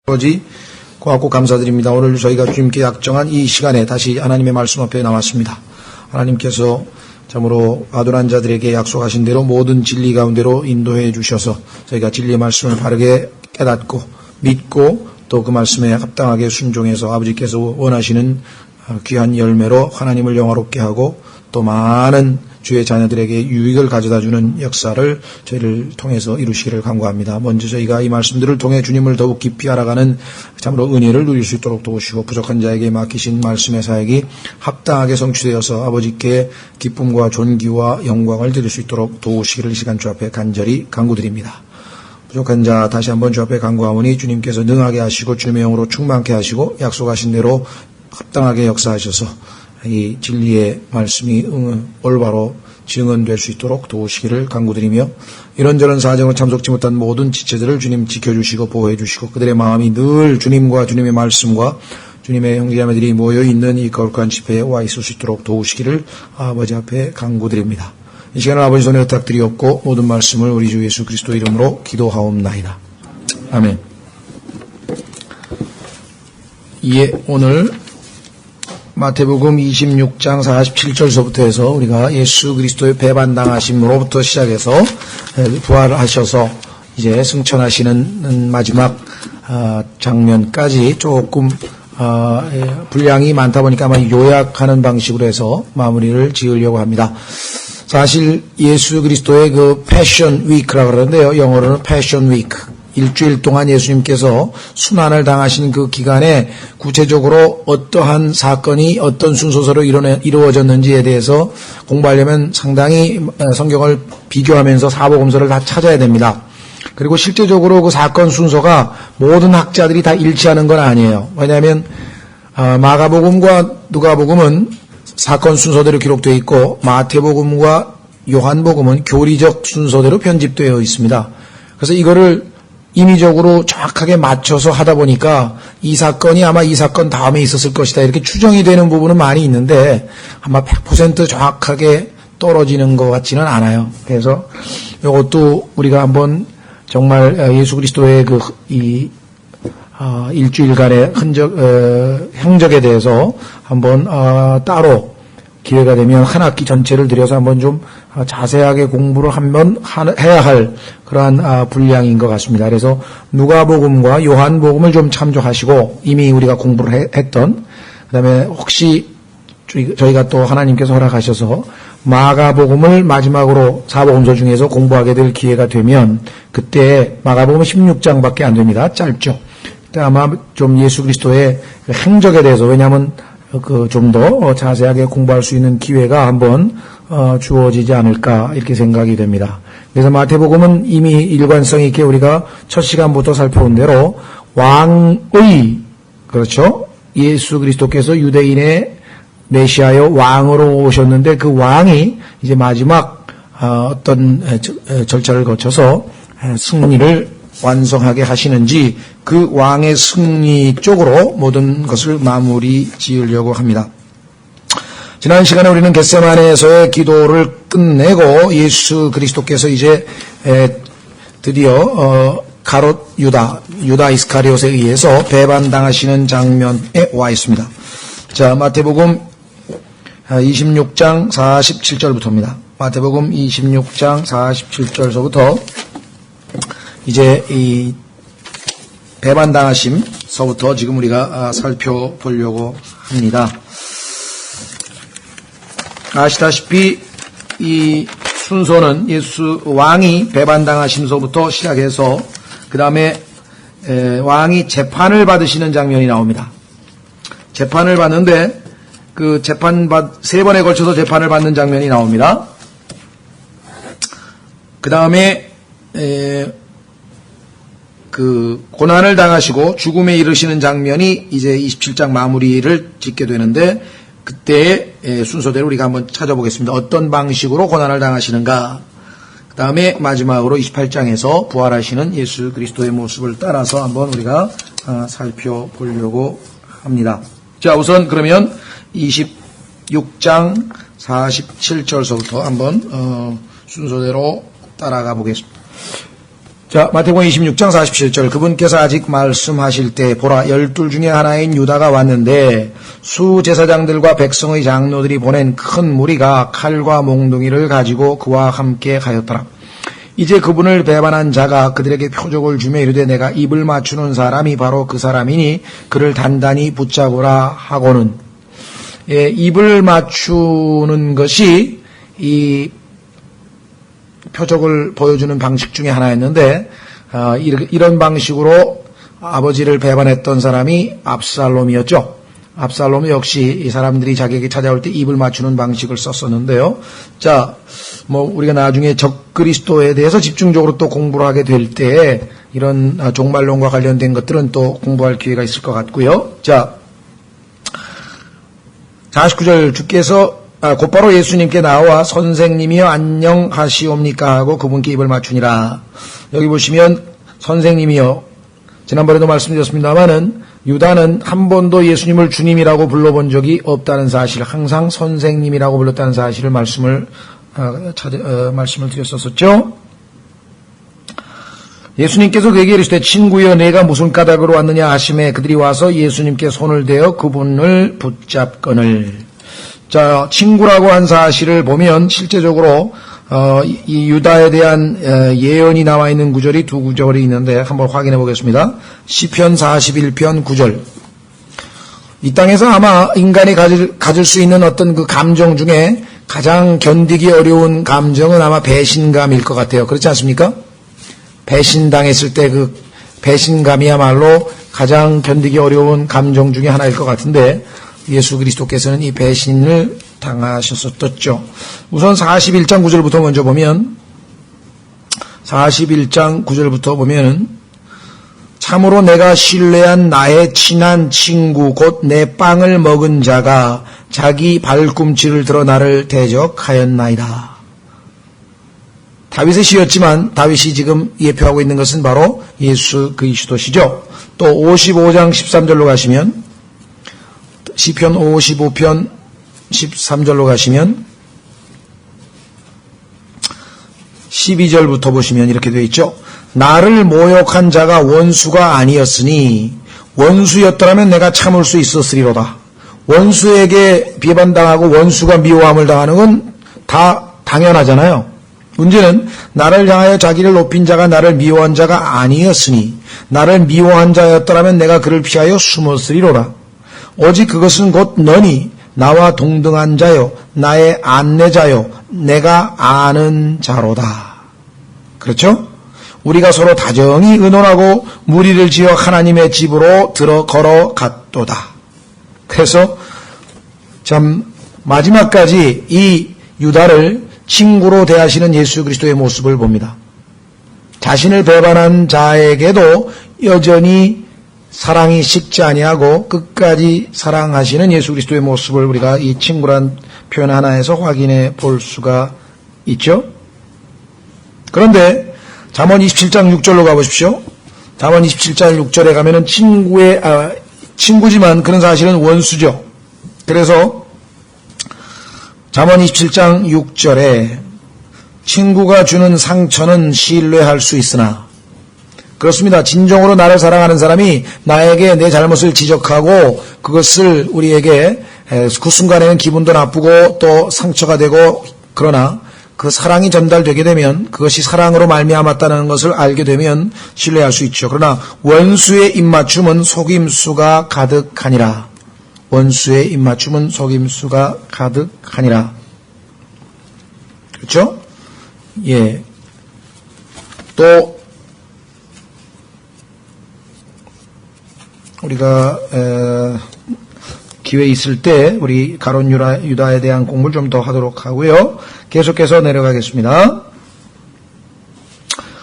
아버지 고맙고 감사드립니다. 오늘 저희가 주님께 약정한 이 시간에 다시 하나님의 말씀 앞에 나왔습니다. 하나님께서 참으로 아둔한 자들에게 약속하신 대로 모든 진리 가운데로 인도해 주셔서 저희가 진리의 말씀을 바르게 깨닫고 믿고 또 그 말씀에 합당하게 순종해서 아버지께서 원하시는 귀한 열매로 하나님을 영화롭게 하고 또 많은 주의 자녀들에게 유익을 가져다주는 역사를 저희를 통해서 이루시기를 간구합니다. 먼저 저희가 이 말씀들을 통해 주님을 더욱 깊이 알아가는 참으로 은혜를 누릴 수 있도록 도우시고 부족한 자에게 맡기신 말씀의 사역이 합당하게 성취되어서 아버지께 기쁨과 존귀와 영광을 드릴 수 있도록 도우시기를 이 시간 주 앞에 간절히 간구드립니다. 부족한 자 다시 한번 주 앞에 간구하오니 주님께서 능하게 하시고 주님의 영으로 충만케 하시고 약속하신 대로 합당하게 역사하셔서 이 진리의 말씀이 올바로 증언될 수 있도록 도우시기를 간구드리며 이런저런 사정을 참석지 못한 모든 지체들을 주님 지켜주시고 보호해주시고 그들의 마음이 늘 주님과 주님의 말씀과 주님의 형제자매들이 모여있는 이 거룩한 집회에 와 있을 수 있도록 도우시기를 아버지 앞에 간구드립니다. 이 시간을 아버지 손에 부탁드리옵고 모든 말씀을 우리 주 예수 그리스도 이름으로 기도하옵나이다. 아멘. 오늘 마태복음 26장 47절서부터 해서 우리가 예수 그리스도의 배반당하심으로부터 시작해서 부활하셔서 이제 승천하시는 마지막 장면까지 조금 분량이 많다 보니까 아마 요약하는 방식으로 해서 마무리를 지으려고 합니다. 사실 예수 그리스도의 그 패션 위크라고 그러는데요. 영어로는 패션 위크. 일주일 동안 예수님께서 순환을 당하신 그 기간에 구체적으로 어떠한 사건이 어떤 순서대로 이루어졌는지에 대해서 공부하려면 상당히 성경을 비교하면서 사복음서를 다 찾아야 됩니다. 그리고 실제적으로 그 사건 순서가 모든 학자들이 다 일치하는 건 아니에요. 왜냐하면 마가복음과 누가복음은 사건 순서대로 기록되어 있고 마태복음과 요한복음은 교리적 순서대로 편집되어 있습니다. 그래서 이거를 임의적으로 정확하게 맞춰서 하다 보니까 이 사건이 아마 이 사건 다음에 있었을 것이다 이렇게 추정이 되는 부분은 많이 있는데 아마 100% 정확하게 떨어지는 것 같지는 않아요. 그래서 이것도 우리가 한번 정말 예수 그리스도의 일주일간의 행적에 대해서 한번 따로 기회가 되면 한 학기 전체를 들여서 한번 좀 자세하게 공부를 한번 해야 할 그러한 분량인 것 같습니다. 그래서 누가복음과 요한복음을 좀 참조하시고 이미 우리가 공부를 했던 그다음에 혹시 저희가 또 하나님께서 허락하셔서 마가복음을 마지막으로 사복음서 중에서 공부하게 될 기회가 되면 그때 마가복음은 16장밖에 안 됩니다. 짧죠. 그때 아마 좀 예수 그리스도의 행적에 대해서 왜냐하면 좀 더 자세하게 공부할 수 있는 기회가 한번 주어지지 않을까 이렇게 생각이 됩니다. 그래서 마태복음은 이미 일관성 있게 우리가 첫 시간부터 살펴본 대로 왕의 그렇죠? 예수 그리스도께서 유대인의 메시아여 왕으로 오셨는데 그 왕이 이제 마지막 어떤 절차를 거쳐서 승리를 완성하게 하시는지 그 왕의 승리 쪽으로 모든 것을 마무리 지으려고 합니다. 지난 시간에 우리는 겟세마네에서의 기도를 끝내고 예수 그리스도께서 이제 드디어 가롯 유다 이스카리옷에 의해서 배반당하시는 장면에 와 있습니다. 자, 마태복음 26장 47절부터입니다. 마태복음 26장 47절서부터 이제 이 배반당하심서부터 지금 우리가 살펴보려고 합니다. 아시다시피 이 순서는 예수 왕이 배반당하심서부터 시작해서 그 다음에 왕이 재판을 받으시는 장면이 나옵니다. 재판을 받는데 그 세 번에 걸쳐서 재판을 받는 장면이 나옵니다. 그 다음에 그 고난을 당하시고 죽음에 이르시는 장면이 이제 27장 마무리를 짓게 되는데 그때의 순서대로 우리가 한번 찾아보겠습니다. 어떤 방식으로 고난을 당하시는가. 그 다음에 마지막으로 28장에서 부활하시는 예수 그리스도의 모습을 따라서 한번 우리가 살펴보려고 합니다. 자, 우선 그러면 26장 47절서부터 한번 순서대로 따라가 보겠습니다. 자, 마태복음 26장 47절. 그분께서 아직 말씀하실 때 보라 12 중에 하나인 유다가 왔는데 수제사장들과 백성의 장로들이 보낸 큰 무리가 칼과 몽둥이를 가지고 그와 함께 가였더라. 이제 그분을 배반한 자가 그들에게 표적을 주며 이르되 내가 입을 맞추는 사람이 바로 그 사람이니 그를 단단히 붙잡으라 하고는, 입을 맞추는 것이 이 표적을 보여주는 방식 중에 하나였는데, 이런 방식으로 아버지를 배반했던 사람이 압살롬이었죠. 압살롬 역시 이 사람들이 자기에게 찾아올 때 입을 맞추는 방식을 썼었는데요. 자, 우리가 나중에 적그리스도에 대해서 집중적으로 또 공부를 하게 될 때 이런 종말론과 관련된 것들은 또 공부할 기회가 있을 것 같고요. 자, 49절 주께서 곧바로 예수님께 나와 선생님이여 안녕하시옵니까 하고 그분께 입을 맞추니라. 여기 보시면 선생님이여, 지난번에도 말씀드렸습니다마는 유다는 한 번도 예수님을 주님이라고 불러본 적이 없다는 사실, 항상 선생님이라고 불렀다는 사실을 말씀을 드렸었죠. 예수님께서 그에게 이르시되 친구여 내가 무슨 까닭으로 왔느냐 하시매 그들이 와서 예수님께 손을 대어 그분을 붙잡거늘. 자, 친구라고 한 사실을 보면 실제적으로 이 유다에 대한 예언이 나와 있는 구절이 두 구절이 있는데 한번 확인해 보겠습니다. 시편 41편 9절. 이 땅에서 아마 인간이 가질 수 있는 어떤 그 감정 중에 가장 견디기 어려운 감정은 아마 배신감일 것 같아요. 그렇지 않습니까? 배신당했을 때 그 배신감이야말로 가장 견디기 어려운 감정 중에 하나일 것 같은데 예수 그리스도께서는 이 배신을 당하셨었죠. 우선 41장 9절부터 먼저 보면, 41장 9절부터 보면은 참으로 내가 신뢰한 나의 친한 친구 곧 내 빵을 먹은 자가 자기 발꿈치를 들어 나를 대적하였나이다. 다윗의 시였지만 다윗이 지금 예표하고 있는 것은 바로 예수 그리스도시죠. 또 55장 13절로 가시면, 시편 55편 13절로 가시면 12절부터 보시면 이렇게 되어 있죠. 나를 모욕한 자가 원수가 아니었으니 원수였더라면 내가 참을 수 있었으리로다. 원수에게 비판당하고 원수가 미워함을 당하는 건 다 당연하잖아요. 문제는 나를 향하여 자기를 높인 자가 나를 미워한 자가 아니었으니 나를 미워한 자였더라면 내가 그를 피하여 숨었으리로다. 오직 그것은 곧 너니 나와 동등한 자요 나의 안내자요 내가 아는 자로다. 그렇죠? 우리가 서로 다정히 의논하고 무리를 지어 하나님의 집으로 걸어갔도다. 그래서 참 마지막까지 이 유다를 친구로 대하시는 예수 그리스도의 모습을 봅니다. 자신을 배반한 자에게도 여전히 사랑이 식지 아니하고 끝까지 사랑하시는 예수 그리스도의 모습을 우리가 이 친구란 표현 하나에서 확인해 볼 수가 있죠. 그런데 잠언 27장 6절로 가보십시오. 잠언 27장 6절에 가면은 친구지만 그런 사실은 원수죠. 그래서 잠언 27장 6절에 친구가 주는 상처는 신뢰할 수 있으나, 그렇습니다. 진정으로 나를 사랑하는 사람이 나에게 내 잘못을 지적하고 그것을 우리에게 그 순간에는 기분도 나쁘고 또 상처가 되고, 그러나 그 사랑이 전달되게 되면 그것이 사랑으로 말미암았다는 것을 알게 되면 신뢰할 수 있죠. 그러나 원수의 입맞춤은 속임수가 가득하니라. 원수의 입맞춤은 속임수가 가득하니라. 그렇죠? 예. 또 우리가 기회 있을 때 우리 가론 유다에 대한 공부를 좀 더 하도록 하고요. 계속해서 내려가겠습니다.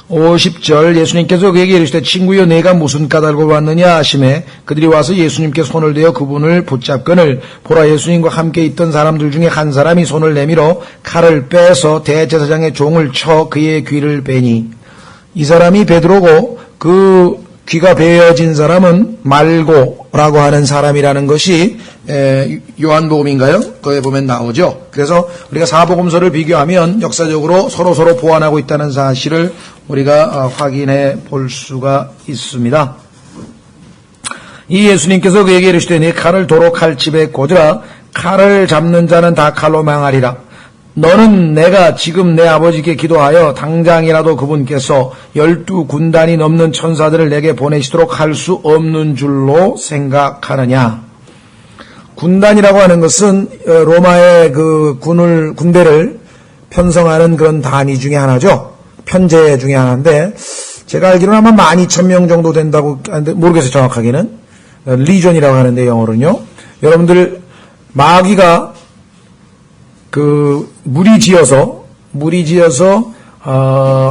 50절 예수님께서 그에게 이르시되 친구여 내가 무슨 까닭으로 왔느냐 하시매 그들이 와서 예수님께 손을 대어 그분을 붙잡거늘 보라 예수님과 함께 있던 사람들 중에 한 사람이 손을 내밀어 칼을 빼서 대제사장의 종을 쳐 그의 귀를 베니, 이 사람이 베드로고 그 귀가 베어진 사람은 말고라고 하는 사람이라는 것이 요한복음인가요? 거기에 보면 나오죠. 그래서 우리가 사복음서를 비교하면 역사적으로 서로 보완하고 있다는 사실을 우리가 확인해 볼 수가 있습니다. 이 예수님께서 그에게 이르시되 네 칼을 도로 칼집에 꽂으라. 칼을 잡는 자는 다 칼로 망하리라. 너는 내가 지금 내 아버지께 기도하여 당장이라도 그분께서 12군단이 넘는 천사들을 내게 보내시도록 할 수 없는 줄로 생각하느냐. 군단이라고 하는 것은 로마의 그 군대를 편성하는 그런 단위 중에 하나죠. 편제 중에 하나인데 제가 알기로는 아마 12,000명 정도 된다고 하는데 모르겠어요. 정확하게는. 리전이라고 하는데 영어로는요. 여러분들 마귀가 무리지어서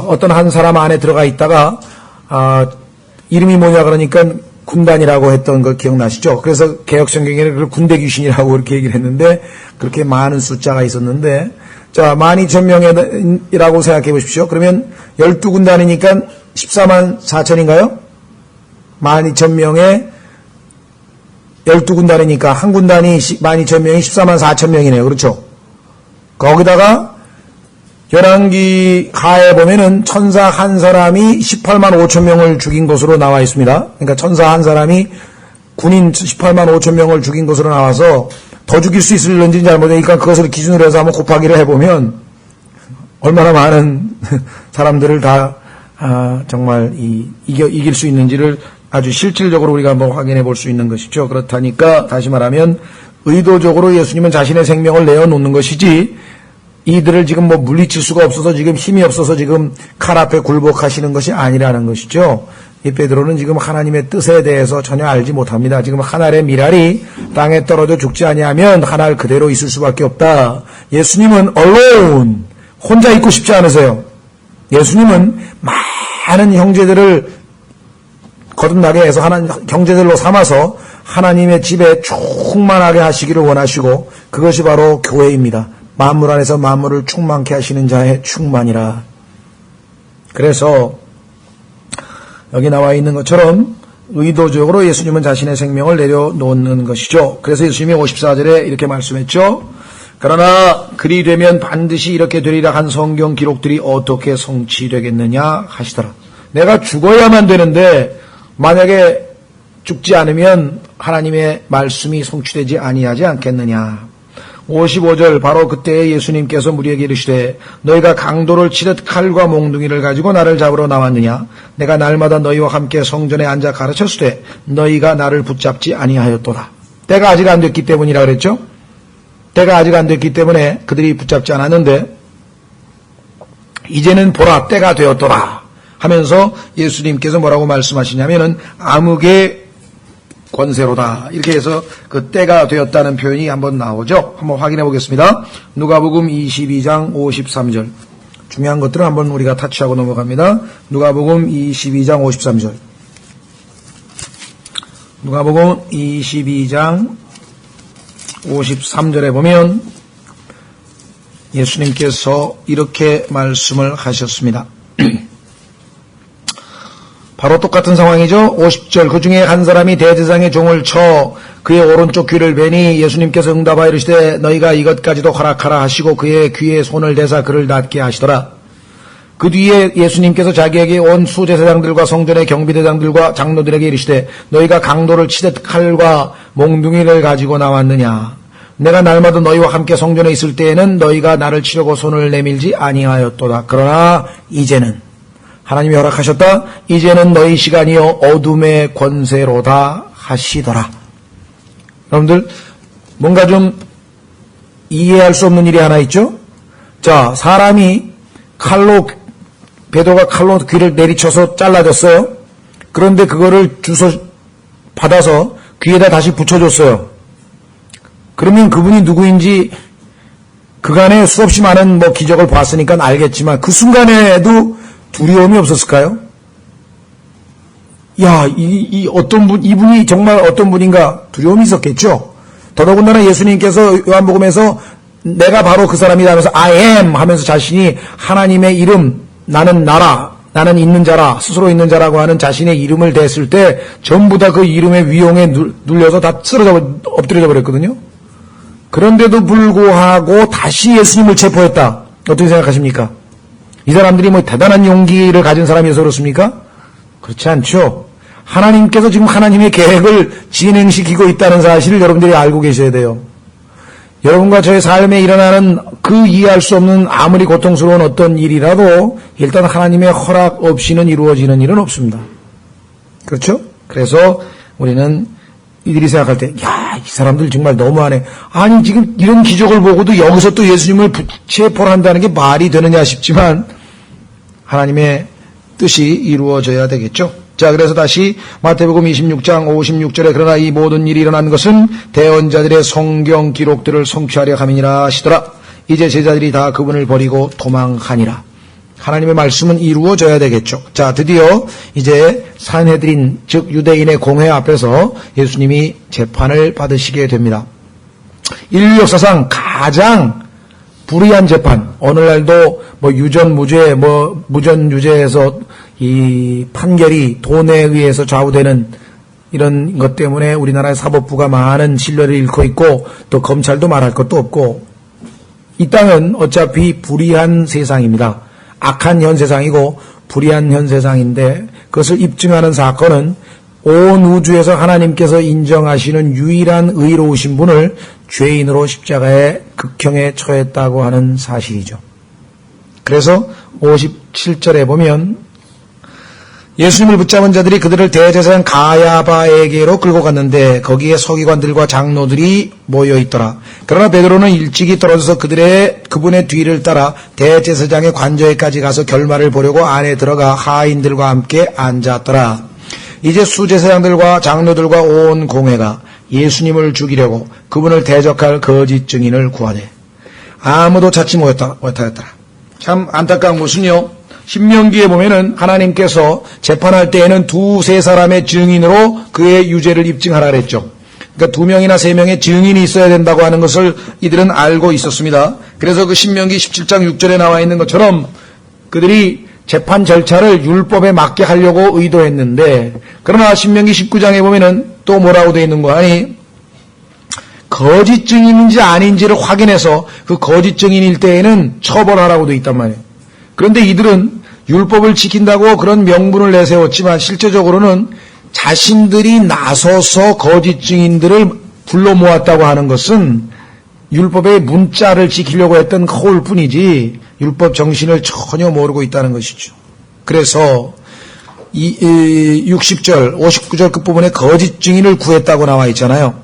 어떤 한 사람 안에 들어가 있다가 이름이 뭐냐 그러니까 군단이라고 했던 거 기억나시죠? 그래서 개혁성경에는 그걸 군대 귀신이라고 그렇게 얘기를 했는데 그렇게 많은 숫자가 있었는데 자 12,000명이라고 생각해 보십시오. 그러면 12군단이니까 14만 4천인가요? 12,000명에 12군단이니까 한 군단이 12,000명이 14만 4천 명이네요. 그렇죠? 거기다가 열왕기 하에 보면은 천사 한 사람이 18만 5천 명을 죽인 것으로 나와 있습니다. 그러니까 천사 한 사람이 군인 18만 5천 명을 죽인 것으로 나와서 더 죽일 수 있을는지 잘 모르니까 그것을 기준으로 해서 한번 곱하기를 해보면 얼마나 많은 사람들을 다 정말 이길 수 있는지를 아주 실질적으로 우리가 한번 확인해 볼 수 있는 것이죠. 그렇다니까 다시 말하면 의도적으로 예수님은 자신의 생명을 내어놓는 것이지 이들을 지금 물리칠 수가 없어서 지금 힘이 없어서 지금 칼 앞에 굴복하시는 것이 아니라는 것이죠. 이 베드로는 지금 하나님의 뜻에 대해서 전혀 알지 못합니다. 지금 한 알의 미랄이 땅에 떨어져 죽지 아니하면 한 알 그대로 있을 수밖에 없다. 예수님은 alone, 혼자 있고 싶지 않으세요. 예수님은 많은 형제들을 거듭나게 해서 형제들로 삼아서 하나님의 집에 충만하게 하시기를 원하시고 그것이 바로 교회입니다. 만물 안에서 만물을 충만케 하시는 자의 충만이라. 그래서 여기 나와 있는 것처럼 의도적으로 예수님은 자신의 생명을 내려놓는 것이죠. 그래서 예수님이 54절에 이렇게 말씀했죠. 그러나 그리 되면 반드시 이렇게 되리라 한 성경 기록들이 어떻게 성취되겠느냐 하시더라. 내가 죽어야만 되는데 만약에 죽지 않으면 하나님의 말씀이 성취되지 아니하지 않겠느냐. 55절 바로 그때 예수님께서 무리에게 이르시되 너희가 강도를 치듯 칼과 몽둥이를 가지고 나를 잡으러 나왔느냐. 내가 날마다 너희와 함께 성전에 앉아 가르쳤을 때 너희가 나를 붙잡지 아니하였도다. 때가 아직 안 됐기 때문이라 그랬죠. 때가 아직 안 됐기 때문에 그들이 붙잡지 않았는데 이제는 보라 때가 되었더라 하면서 예수님께서 뭐라고 말씀하시냐면은 암흑의 권세로다. 이렇게 해서 그 때가 되었다는 표현이 한번 나오죠. 한번 확인해 보겠습니다. 누가복음 22장 53절. 중요한 것들은 한번 우리가 타치하고 넘어갑니다. 누가복음 22장 53절. 누가복음 22장 53절에 보면 예수님께서 이렇게 말씀을 하셨습니다. 바로 똑같은 상황이죠. 50절 그 중에 한 사람이 대제사장의 종을 쳐 그의 오른쪽 귀를 베니 예수님께서 응답하여 이르시되 너희가 이것까지도 허락하라 하시고 그의 귀에 손을 대사 그를 낫게 하시더라. 그 뒤에 예수님께서 자기에게 온 수제사장들과 성전의 경비대장들과 장로들에게 이르시되 너희가 강도를 치듯 칼과 몽둥이를 가지고 나왔느냐. 내가 날마다 너희와 함께 성전에 있을 때에는 너희가 나를 치려고 손을 내밀지 아니하였도다. 그러나 이제는 하나님이 허락하셨다. 이제는 너희 시간이요 어둠의 권세로다 하시더라. 여러분들 뭔가 좀 이해할 수 없는 일이 하나 있죠. 자, 사람이 베드로가 칼로 귀를 내리쳐서 잘라졌어요. 그런데 그거를 받아서 귀에다 다시 붙여줬어요. 그러면 그분이 누구인지 그간에 수없이 많은 기적을 봤으니까 알겠지만 그 순간에도 두려움이 없었을까요? 야, 이분이 정말 어떤 분인가 두려움이 있었겠죠. 더더군다나 예수님께서 요한복음에서 내가 바로 그 사람이다 하면서 I am 하면서 자신이 하나님의 이름 나는 나라 나는 있는 자라, 스스로 있는 자라고 하는 자신의 이름을 댔을 때 전부 다 그 이름의 위용에 눌려서 다 엎드려져 버렸거든요. 그런데도 불구하고 다시 예수님을 체포했다. 어떻게 생각하십니까? 이 사람들이 뭐 대단한 용기를 가진 사람이어서 그렇습니까? 그렇지 않죠. 하나님께서 지금 하나님의 계획을 진행시키고 있다는 사실을 여러분들이 알고 계셔야 돼요. 여러분과 저의 삶에 일어나는 그 이해할 수 없는 아무리 고통스러운 어떤 일이라도 일단 하나님의 허락 없이는 이루어지는 일은 없습니다. 그렇죠? 그래서 우리는 이들이 생각할 때, 야, 이 사람들 정말 너무하네. 아니, 지금 이런 기적을 보고도 여기서 또 예수님을 체포를 한다는 게 말이 되느냐 싶지만 하나님의 뜻이 이루어져야 되겠죠. 자, 그래서 다시 마태복음 26장 56절에 그러나 이 모든 일이 일어난 것은 대언자들의 성경 기록들을 성취하려 함이니라 하시더라. 이제 제자들이 다 그분을 버리고 도망하니라. 하나님의 말씀은 이루어져야 되겠죠. 자, 드디어 이제 산헤드린 즉 유대인의 공회 앞에서 예수님이 재판을 받으시게 됩니다. 인류 역사상 가장 불의한 재판, 오늘날도 뭐 유전무죄, 뭐 무전유죄에서 이 판결이 돈에 의해서 좌우되는 이런 것 때문에 우리나라의 사법부가 많은 신뢰를 잃고 있고 또 검찰도 말할 것도 없고 이 땅은 어차피 불의한 세상입니다. 악한 현 세상이고 불의한 현 세상인데 그것을 입증하는 사건은 온 우주에서 하나님께서 인정하시는 유일한 의로우신 분을 죄인으로 십자가에 극형에 처했다고 하는 사실이죠. 그래서 57절에 보면 예수님을 붙잡은 자들이 그들을 대제사장 가야바에게로 끌고 갔는데 거기에 서기관들과 장로들이 모여 있더라. 그러나 베드로는 일찍이 떨어져서 그분의 뒤를 따라 대제사장의 관저에까지 가서 결말을 보려고 안에 들어가 하인들과 함께 앉았더라. 이제 수제사장들과 장로들과 온 공회가 예수님을 죽이려고 그분을 대적할 거짓 증인을 구하되 아무도 찾지 못하였더라. 참 안타까운 것은요. 신명기에 보면은 하나님께서 재판할 때에는 두세 사람의 증인으로 그의 유죄를 입증하라 그랬죠. 그러니까 2명이나 3명의 증인이 있어야 된다고 하는 것을 이들은 알고 있었습니다. 그래서 그 신명기 17장 6절에 나와 있는 것처럼 그들이 재판 절차를 율법에 맞게 하려고 의도했는데 그러나 신명기 19장에 보면은 또 뭐라고 되어 있는 거 아니? 거짓 증인인지 아닌지를 확인해서 그 거짓 증인일 때에는 처벌하라고 되어 있단 말이에요. 그런데 이들은 율법을 지킨다고 그런 명분을 내세웠지만 실제적으로는 자신들이 나서서 거짓 증인들을 불러 모았다고 하는 것은 율법의 문자를 지키려고 했던 허울 뿐이지 율법 정신을 전혀 모르고 있다는 것이죠. 그래서 60절, 59절 끝부분에 거짓 증인을 구했다고 나와 있잖아요.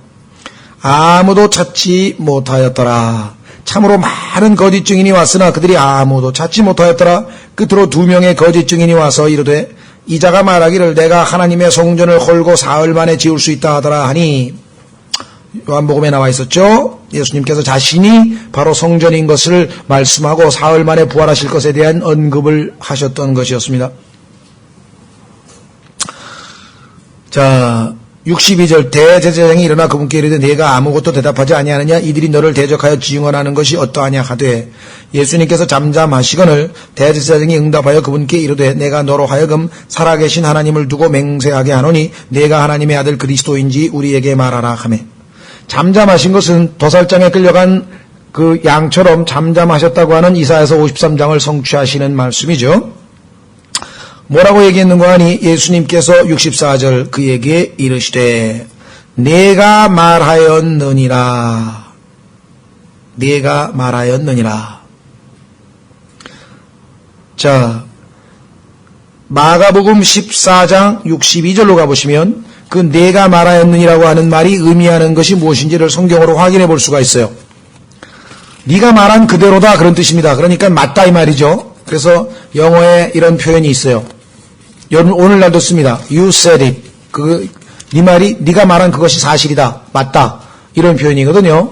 아무도 찾지 못하였더라. 참으로 많은 거짓 증인이 왔으나 그들이 아무도 찾지 못하였더라. 끝으로 2명의 거짓 증인이 와서 이르되 이자가 말하기를 내가 하나님의 성전을 헐고 사흘 만에 지을 수 있다 하더라 하니 요한복음에 나와 있었죠. 예수님께서 자신이 바로 성전인 것을 말씀하고 사흘 만에 부활하실 것에 대한 언급을 하셨던 것이었습니다. 자, 62절 대제사장이 일어나 그분께 이르되 네가 아무것도 대답하지 아니하느냐 이들이 너를 대적하여 증언하는 것이 어떠하냐 하되 예수님께서 잠잠하시거늘 대제사장이 응답하여 그분께 이르되 내가 너로 하여금 살아계신 하나님을 두고 맹세하게 하노니 네가 하나님의 아들 그리스도인지 우리에게 말하라 하매 잠잠하신 것은 도살장에 끌려간 그 양처럼 잠잠하셨다고 하는 이사야서 53장을 성취하시는 말씀이죠. 뭐라고 얘기했는가 하니 예수님께서 64절 그에게 이르시되 내가 말하였느니라. 내가 말하였느니라. 자, 마가복음 14장 62절로 가보시면 그 내가 말하였느니라고 하는 말이 의미하는 것이 무엇인지를 성경으로 확인해 볼 수가 있어요. 네가 말한 그대로다 그런 뜻입니다. 그러니까 맞다 이 말이죠. 그래서 영어에 이런 표현이 있어요. 오늘날도 씁니다. You said it. 네 말이 네가 말한 그것이 사실이다. 맞다. 이런 표현이거든요.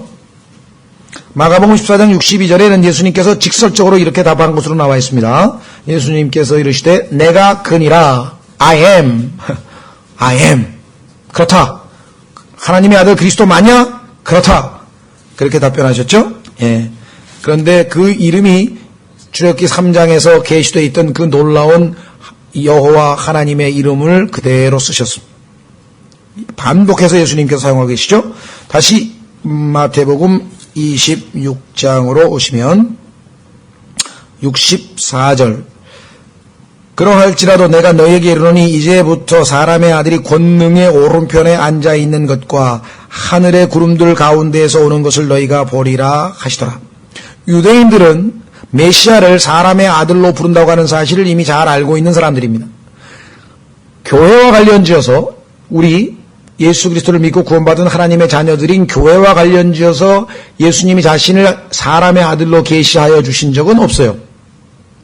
마가복음 14장 62절에는 예수님께서 직설적으로 이렇게 답한 것으로 나와 있습니다. 예수님께서 이르시되 내가 그니라. I am. I am. 그렇다. 하나님의 아들 그리스도 맞냐? 그렇다. 그렇게 답변하셨죠? 예. 그런데 그 이름이 출애굽기 3장에서 계시되어 있던 그 놀라운 여호와 하나님의 이름을 그대로 쓰셨습니다. 반복해서 예수님께서 사용하고 계시죠. 다시 마태복음 26장으로 오시면 64절 그러할지라도 내가 너희에게 이르노니 이제부터 사람의 아들이 권능의 오른편에 앉아있는 것과 하늘의 구름들 가운데에서 오는 것을 너희가 보리라 하시더라. 유대인들은 메시아를 사람의 아들로 부른다고 하는 사실을 이미 잘 알고 있는 사람들입니다. 교회와 관련지어서 우리 예수 그리스도를 믿고 구원받은 하나님의 자녀들인 교회와 관련지어서 예수님이 자신을 사람의 아들로 계시하여 주신 적은 없어요.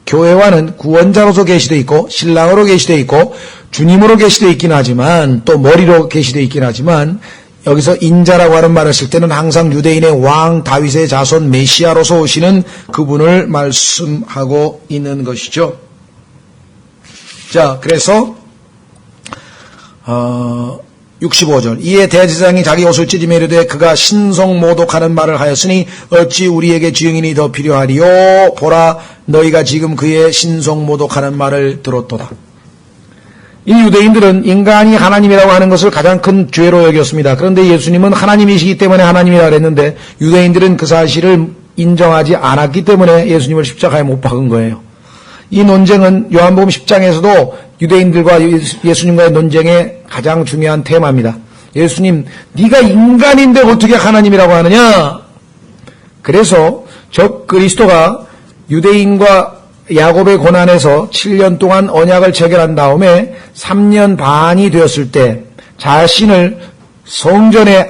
교회와는 구원자로서 계시되어 있고 신랑으로 계시되어 있고 주님으로 계시되어 있긴 하지만 또 머리로 계시되어 있긴 하지만 여기서 인자라고 하는 말을 쓸 때는 항상 유대인의 왕 다윗의 자손 메시아로서 오시는 그분을 말씀하고 있는 것이죠. 자, 그래서 65절 이에 대제사장이 자기 옷을 찢으며 이르되 그가 신성모독하는 말을 하였으니 어찌 우리에게 증인이 더 필요하리요 보라 너희가 지금 그의 신성모독하는 말을 들었도다. 이 유대인들은 인간이 하나님이라고 하는 것을 가장 큰 죄로 여겼습니다. 그런데 예수님은 하나님이시기 때문에 하나님이라 그랬는데 유대인들은 그 사실을 인정하지 않았기 때문에 예수님을 십자가에 못 박은 거예요. 이 논쟁은 요한복음 10장에서도 유대인들과 예수님과의 논쟁의 가장 중요한 테마입니다. 예수님, 네가 인간인데 어떻게 하나님이라고 하느냐? 그래서 적 그리스도가 유대인과 야곱의 고난에서 7년 동안 언약을 체결한 다음에 3년 반이 되었을 때 자신을 성전에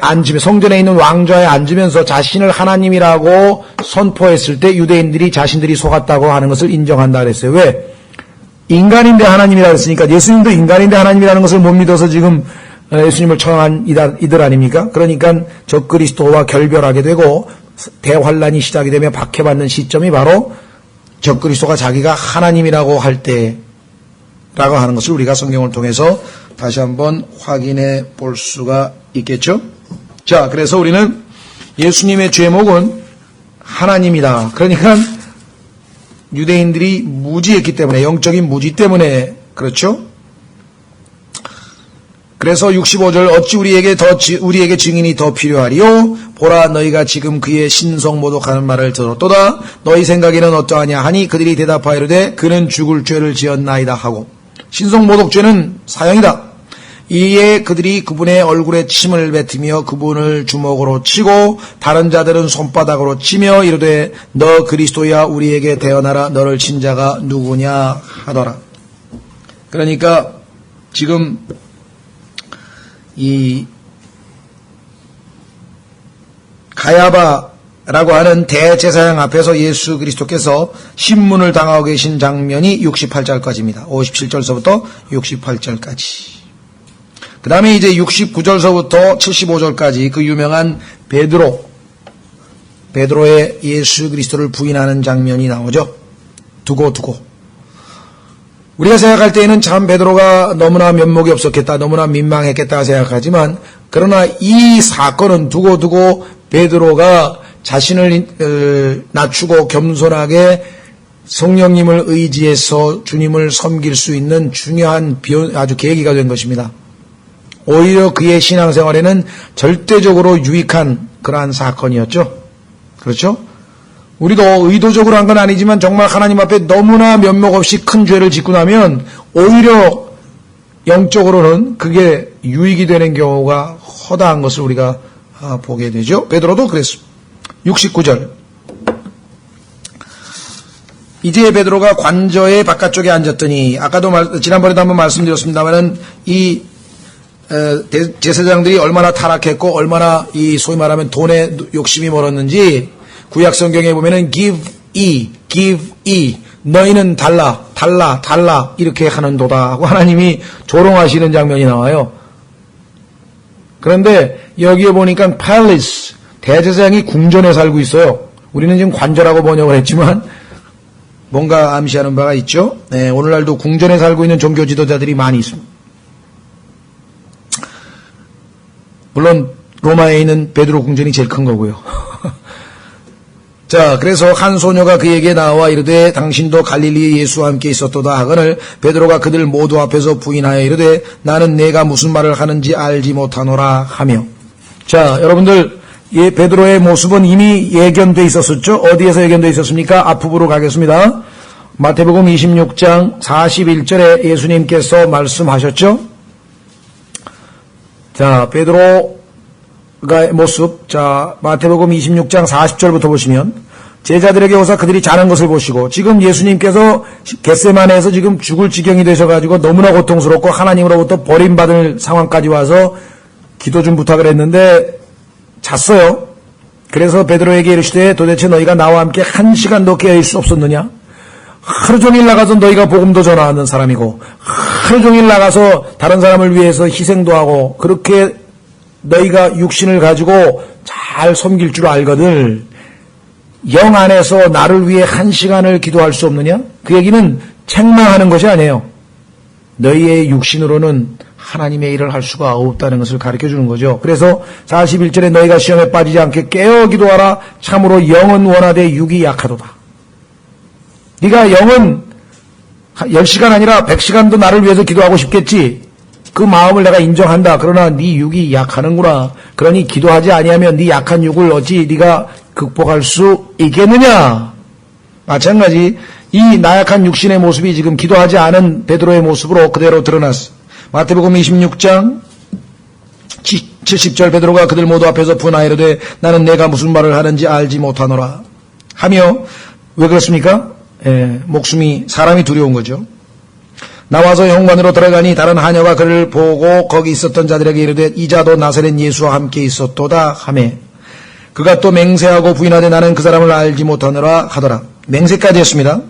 있는 왕좌에 앉으면서 자신을 하나님이라고 선포했을 때 유대인들이 자신들이 속았다고 하는 것을 인정한다 그랬어요. 왜? 인간인데 하나님이라고 했으니까 예수님도 인간인데 하나님이라는 것을 못 믿어서 지금 예수님을 청한 이들 아닙니까? 그러니까 적그리스도와 결별하게 되고 대환란이 시작이 되며 박해받는 시점이 바로 적그리스도가 자기가 하나님이라고 할 때라고 하는 것을 우리가 성경을 통해서 다시 한번 확인해 볼 수가 있겠죠. 자, 그래서 우리는 예수님의 죄목은 하나님이다. 그러니까 유대인들이 무지했기 때문에, 영적인 무지 때문에 그렇죠. 그래서 65절 어찌 우리에게 증인이 더 필요하리요 보라 너희가 지금 그의 신성모독하는 말을 들었도다. 너희 생각에는 어떠하냐 하니 그들이 대답하여 이르되 그는 죽을 죄를 지었나이다 하고. 신성모독죄는 사형이다. 이에 그들이 그분의 얼굴에 침을 뱉으며 그분을 주먹으로 치고 다른 자들은 손바닥으로 치며 이르되 너 그리스도야 우리에게 대언하라 너를 친 자가 누구냐 하더라. 그러니까 지금 이 가야바라고 하는 대제사장 앞에서 예수 그리스도께서 신문을 당하고 계신 장면이 68절까지입니다. 57절서부터 68절까지. 그 다음에 이제 69절서부터 75절까지 그 유명한 베드로의 예수 그리스도를 부인하는 장면이 나오죠. 두고 우리가 생각할 때에는 참 베드로가 너무나 면목이 없었겠다, 너무나 민망했겠다 생각하지만 그러나 이 사건은 두고 베드로가 자신을 낮추고 겸손하게 성령님을 의지해서 주님을 섬길 수 있는 중요한 아주 계기가 된 것입니다. 오히려 그의 신앙생활에는 절대적으로 유익한 그러한 사건이었죠. 그렇죠? 우리도 의도적으로 한 건 아니지만 정말 하나님 앞에 너무나 면목 없이 큰 죄를 짓고 나면 오히려 영적으로는 그게 유익이 되는 경우가 허다한 것을 우리가 보게 되죠. 베드로도 그랬습니다. 69절 이제 베드로가 관저의 바깥쪽에 앉았더니 아까도 지난번에도 한번 말씀드렸습니다마는 이 제사장들이 얼마나 타락했고 얼마나 이 소위 말하면 돈에 욕심이 멀었는지 구약 성경에 보면은 give e 너희는 달라 이렇게 하는도다 하고 하나님이 조롱하시는 장면이 나와요. 그런데 여기에 보니까 palace 대제사장이 궁전에 살고 있어요. 우리는 지금 관저라고 번역을 했지만 뭔가 암시하는 바가 있죠. 네, 오늘날도 궁전에 살고 있는 종교 지도자들이 많이 있습니다. 물론 로마에 있는 베드로 궁전이 제일 큰 거고요. 자, 그래서 한 소녀가 그에게 나와 이르되 당신도 갈릴리 예수와 함께 있었도다 하거늘 베드로가 그들 모두 앞에서 부인하여 이르되 나는 내가 무슨 말을 하는지 알지 못하노라 하며. 자, 여러분들 이 베드로의 모습은 이미 예견돼 있었었죠. 어디에서 예견돼 있었습니까? 앞부분으로 가겠습니다. 마태복음 26장 41절에 예수님께서 말씀하셨죠. 자, 베드로의 모습. 자, 마태복음 26장 40절부터 보시면 제자들에게 오사 그들이 자는 것을 보시고, 지금 예수님께서 겟세마네에서 지금 죽을 지경이 되셔가지고 너무나 고통스럽고 하나님으로부터 버림받을 상황까지 와서 기도 좀 부탁을 했는데 잤어요. 그래서 베드로에게 이르시되 도대체 너희가 나와 함께 1시간도 깨어있을 수 없었느냐? 하루 종일 나가서 너희가 복음도 전하는 사람이고 하루 종일 나가서 다른 사람을 위해서 희생도 하고 그렇게 너희가 육신을 가지고 잘 섬길 줄 알거늘 영 안에서 나를 위해 1시간을 기도할 수 없느냐? 그 얘기는 책망하는 것이 아니에요. 너희의 육신으로는 하나님의 일을 할 수가 없다는 것을 가르쳐주는 거죠. 그래서 41절에 너희가 시험에 빠지지 않게 깨어 기도하라. 참으로 영은 원하되 육이 약하도다. 네가 영은 10시간 아니라 100시간도 나를 위해서 기도하고 싶겠지. 그 마음을 내가 인정한다. 그러나 네 육이 약하는구나. 그러니 기도하지 아니하면 네 약한 육을 어찌 네가 극복할 수 있겠느냐. 마찬가지 이 나약한 육신의 모습이 지금 기도하지 않은 베드로의 모습으로 그대로 드러났어. 마태복음 26장 70절 베드로가 그들 모두 앞에서 분하이르되 나는 내가 무슨 말을 하는지 알지 못하노라 하며. 왜 그렇습니까? 목숨이 사람이 두려운 거죠. 나와서 현관으로 들어가니 다른 하녀가 그를 보고 거기 있었던 자들에게 이르되 이자도 나사렛 예수와 함께 있었도다 하며. 그가 또 맹세하고 부인하되 나는 그 사람을 알지 못하노라 하더라. 맹세까지 했습니다.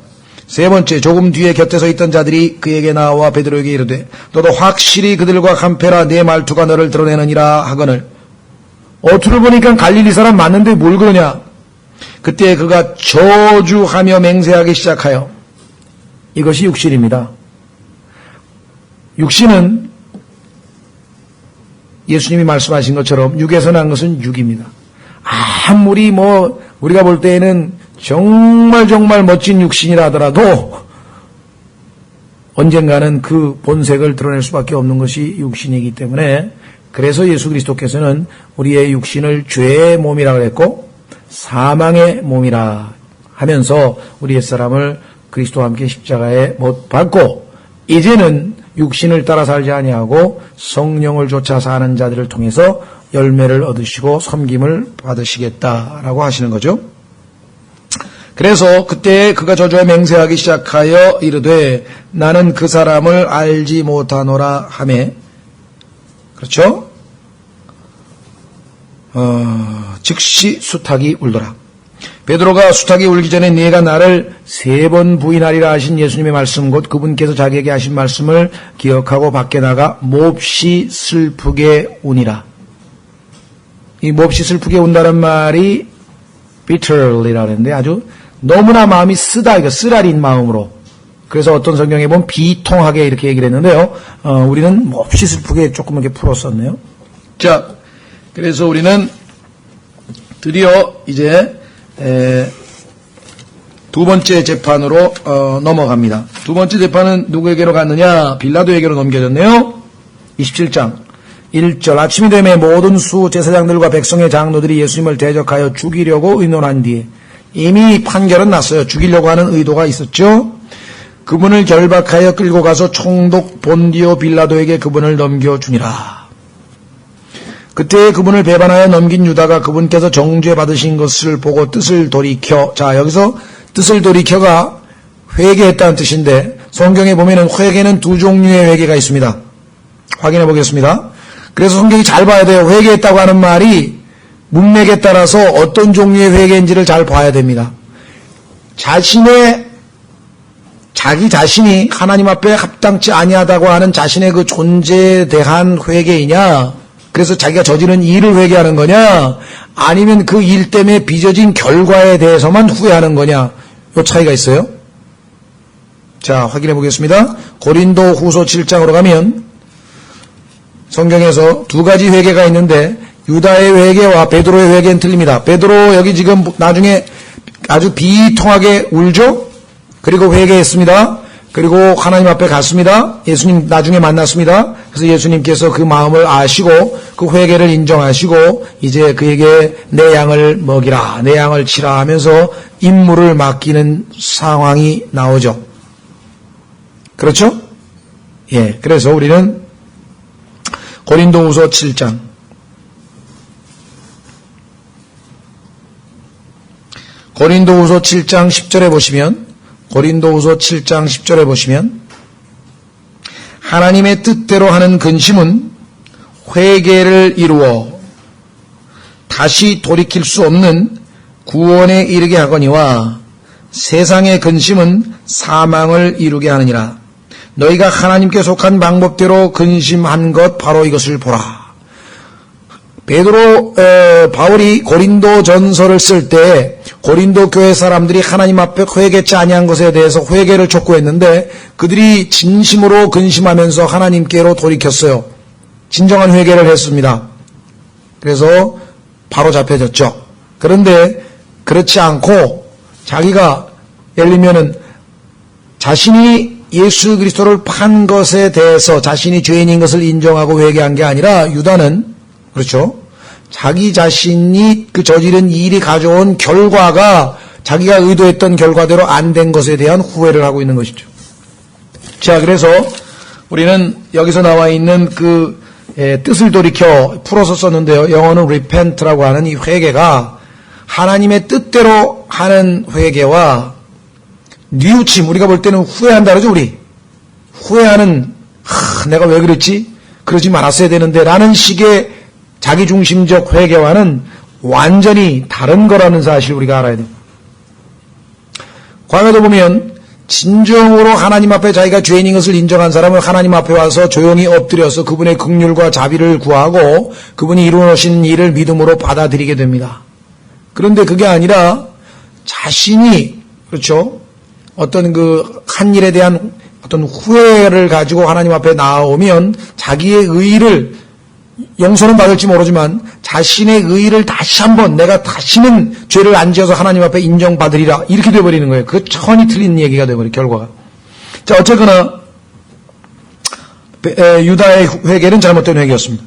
세 번째, 조금 뒤에 곁에 서 있던 자들이 그에게 나와 베드로에게 이르되 너도 확실히 그들과 간패라. 내 말투가 너를 드러내느니라 하거늘. 어투를 보니까 갈릴리 사람 맞는데 뭘 그러냐. 그때 그가 저주하며 맹세하기 시작하여. 이것이 육신입니다. 육신은 예수님이 말씀하신 것처럼 육에서 난 것은 육입니다. 아무리 우리가 볼 때에는 정말 멋진 육신이라 하더라도 언젠가는 그 본색을 드러낼 수밖에 없는 것이 육신이기 때문에, 그래서 예수 그리스도께서는 우리의 육신을 죄의 몸이라 그랬고 사망의 몸이라 하면서 우리 옛사람을 그리스도와 함께 십자가에 못 박고 이제는 육신을 따라 살지 아니하고 성령을 쫓아 사는 자들을 통해서 열매를 얻으시고 섬김을 받으시겠다라고 하시는 거죠. 그래서 그때 그가 저주에 맹세하기 시작하여 이르되 나는 그 사람을 알지 못하노라 하매. 그렇죠? 즉시 수탉이 울더라. 베드로가 수탉이 울기 전에 네가 나를 3번 부인하리라 하신 예수님의 말씀, 곧 그분께서 자기에게 하신 말씀을 기억하고 밖에 나가 몹시 슬프게 우니라. 이 몹시 슬프게 운다는 말이 bitterly라고 하는데 아주 너무나 마음이 쓰다, 이거 쓰라린 마음으로. 그래서 어떤 성경에 보면 비통하게 이렇게 얘기를 했는데요. 우리는 몹시 슬프게 조금 이렇게 풀었었네요. 자, 그래서 우리는 드디어 이제 두 번째 재판으로 넘어갑니다. 두 번째 재판은 누구에게로 갔느냐? 빌라도에게로 넘겨졌네요. 27장 1절 아침이 되매 모든 수 제사장들과 백성의 장로들이 예수님을 대적하여 죽이려고 의논한 뒤에, 이미 판결은 났어요. 죽이려고 하는 의도가 있었죠. 그분을 결박하여 끌고 가서 총독 본디오 빌라도에게 그분을 넘겨주니라. 그때 그분을 배반하여 넘긴 유다가 그분께서 정죄 받으신 것을 보고 뜻을 돌이켜. 자, 여기서 뜻을 돌이켜가 회개했다는 뜻인데, 성경에 보면은 회개는 두 종류의 회개가 있습니다. 확인해 보겠습니다. 그래서 성경이 잘 봐야 돼요. 회개했다고 하는 말이 문맥에 따라서 어떤 종류의 회개인지를 잘 봐야 됩니다. 자기 자신이 하나님 앞에 합당치 아니하다고 하는 자신의 그 존재에 대한 회개이냐, 그래서 자기가 저지른 일을 회개하는 거냐, 아니면 그 일 때문에 빚어진 결과에 대해서만 후회하는 거냐, 이 차이가 있어요. 자, 확인해 보겠습니다. 고린도 후서 7장으로 가면 성경에서 두 가지 회개가 있는데 유다의 회개와 베드로의 회개는 틀립니다. 베드로 여기 지금 나중에 아주 비통하게 울죠. 그리고 회개했습니다. 그리고 하나님 앞에 갔습니다. 예수님 나중에 만났습니다. 그래서 예수님께서 그 마음을 아시고 그 회개를 인정하시고 이제 그에게 내 양을 먹이라, 내 양을 치라 하면서 임무를 맡기는 상황이 나오죠. 그렇죠? 예, 그래서 우리는 고린도후서 7장 고린도후서 7장 10절에 보시면 고린도후서 7장 10절에 보시면 하나님의 뜻대로 하는 근심은 회개를 이루어 다시 돌이킬 수 없는 구원에 이르게 하거니와 세상의 근심은 사망을 이루게 하느니라. 너희가 하나님께 속한 방법대로 근심한 것 바로 이것을 보라. 바울이 고린도 전서를 쓸 때 고린도 교회 사람들이 하나님 앞에 회개치 아니한 것에 대해서 회개를 촉구했는데 그들이 진심으로 근심하면서 하나님께로 돌이켰어요. 진정한 회개를 했습니다. 그래서 바로 잡혀졌죠. 그런데 그렇지 않고 자기가 예를 들면은 자신이 예수 그리스도를 판 것에 대해서 자신이 죄인인 것을 인정하고 회개한 게 아니라 유다는 그렇죠. 자기 자신이 그 저지른 일이 가져온 결과가 자기가 의도했던 결과대로 안 된 것에 대한 후회를 하고 있는 것이죠. 자, 그래서 우리는 여기서 나와 있는 그 뜻을 돌이켜 풀어서 썼는데요. 영어는 repent라고 하는 이 회개가 하나님의 뜻대로 하는 회개와 뉘우침, 우리가 볼 때는 후회한다 그러죠, 우리. 후회하는, 내가 왜 그랬지? 그러지 말았어야 되는데 라는 식의 자기중심적 회개와는 완전히 다른 거라는 사실 우리가 알아야 돼요. 광야도 보면 진정으로 하나님 앞에 자기가 죄인인 것을 인정한 사람은 하나님 앞에 와서 조용히 엎드려서 그분의 긍휼과 자비를 구하고 그분이 이루어놓으신 일을 믿음으로 받아들이게 됩니다. 그런데 그게 아니라 자신이 그렇죠. 어떤 그 한 일에 대한 어떤 후회를 가지고 하나님 앞에 나오면 자기의 의의를 용서는 받을지 모르지만 자신의 의의를 다시 한번 내가 다시는 죄를 안 지어서 하나님 앞에 인정받으리라 이렇게 돼버리는 거예요. 그거 천히 틀린 얘기가 돼버려요. 결과가. 자, 어쨌거나 유다의 회개는 잘못된 회개였습니다.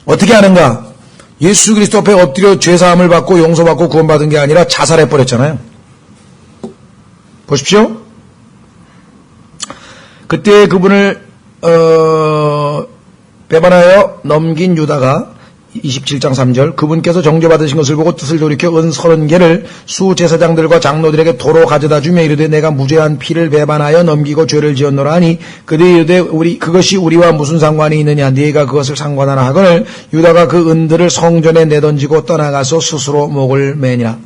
어떻게 하는가? 예수 그리스도 앞에 엎드려 죄사함을 받고 용서받고 구원받은 게 아니라 자살해버렸잖아요. 보십시오. 그때 그분을 배반하여 넘긴 유다가 27장 3절 그분께서 정죄받으신 것을 보고 뜻을 돌이켜 은 30개를 수제사장들과 장로들에게 도로 가져다 주며 이르되 내가 무죄한 피를 배반하여 넘기고 죄를 지었노라 하니 그들이 이르되 그것이 우리와 무슨 상관이 있느냐 네가 그것을 상관하나 하거늘 유다가 그 은들을 성전에 내던지고 떠나가서 스스로 목을 매니라.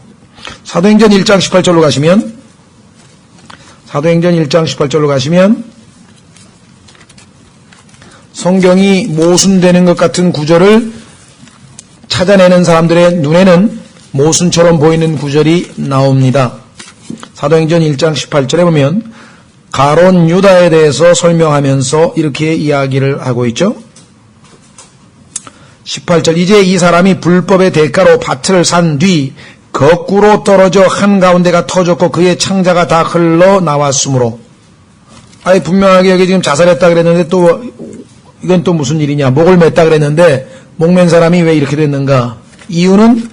사도행전 1장 18절로 가시면 성경이 모순되는 것 같은 구절을 찾아내는 사람들의 눈에는 모순처럼 보이는 구절이 나옵니다. 사도행전 1장 18절에 보면 가론 유다에 대해서 설명하면서 이렇게 이야기를 하고 있죠. 18절 이제 이 사람이 불법의 대가로 밭을 산 뒤 거꾸로 떨어져 한가운데가 터졌고 그의 창자가 다 흘러나왔으므로 아니 분명하게 여기 지금 자살했다 그랬는데 또 이건 또 무슨 일이냐 목을 맸다 그랬는데 목 맨 사람이 왜 이렇게 됐는가 이유는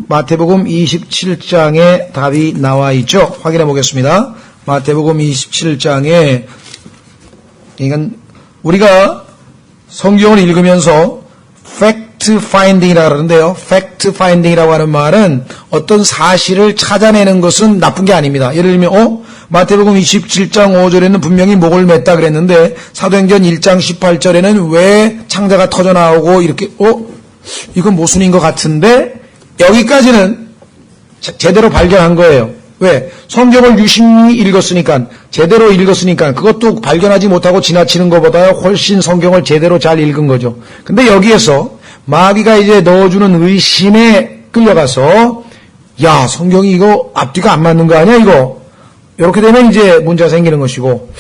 마태복음 27장에 답이 나와 있죠. 확인해 보겠습니다. 마태복음 27장에 그러니까 우리가 성경을 읽으면서 팩트 파인딩이라고 하는데요. 팩트 파인딩이라고 하는 말은 어떤 사실을 찾아내는 것은 나쁜 게 아닙니다. 예를 들면 마태복음 27장 5절에는 분명히 목을 맸다 그랬는데 사도행전 1장 18절에는 왜 창자가 터져나오고 이렇게 이건 모순인 것 같은데 여기까지는 제대로 발견한 거예요. 왜? 성경을 유심히 읽었으니까 제대로 읽었으니까 그것도 발견하지 못하고 지나치는 것보다 훨씬 성경을 제대로 잘 읽은 거죠. 근데 여기에서 마귀가 이제 넣어주는 의심에 끌려가서 야 성경이 이거 앞뒤가 안 맞는 거 아니야 이거 이렇게 되면 이제 문제가 생기는 것이고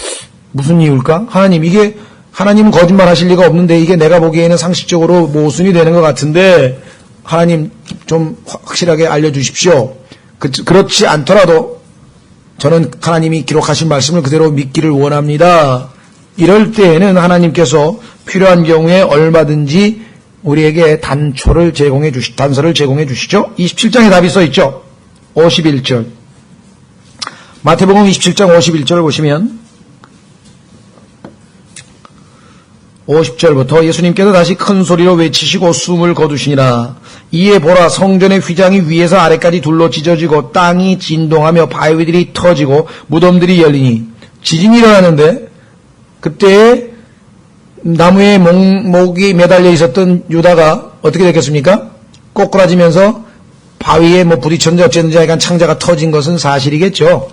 무슨 이유일까? 하나님은 거짓말 하실 리가 없는데 이게 내가 보기에는 상식적으로 모순이 되는 것 같은데 하나님 좀 확실하게 알려주십시오. 그렇지 않더라도 저는 하나님이 기록하신 말씀을 그대로 믿기를 원합니다. 이럴 때에는 하나님께서 필요한 경우에 얼마든지 우리에게 단서를 제공해 주시죠. 27장에 답이 써 있죠. 51절. 마태복음 27장 51절을 보시면 50절부터 예수님께서 다시 큰 소리로 외치시고 숨을 거두시니라. 이에 보라, 성전의 휘장이 위에서 아래까지 둘러 찢어지고 땅이 진동하며 바위들이 터지고 무덤들이 열리니, 지진이 일어나는데 그때 나무에 목이 매달려 있었던 유다가 어떻게 됐겠습니까? 꼬꾸라지면서 바위에 부딪혔는지 어쨌는지 하여간 창자가 터진 것은 사실이겠죠.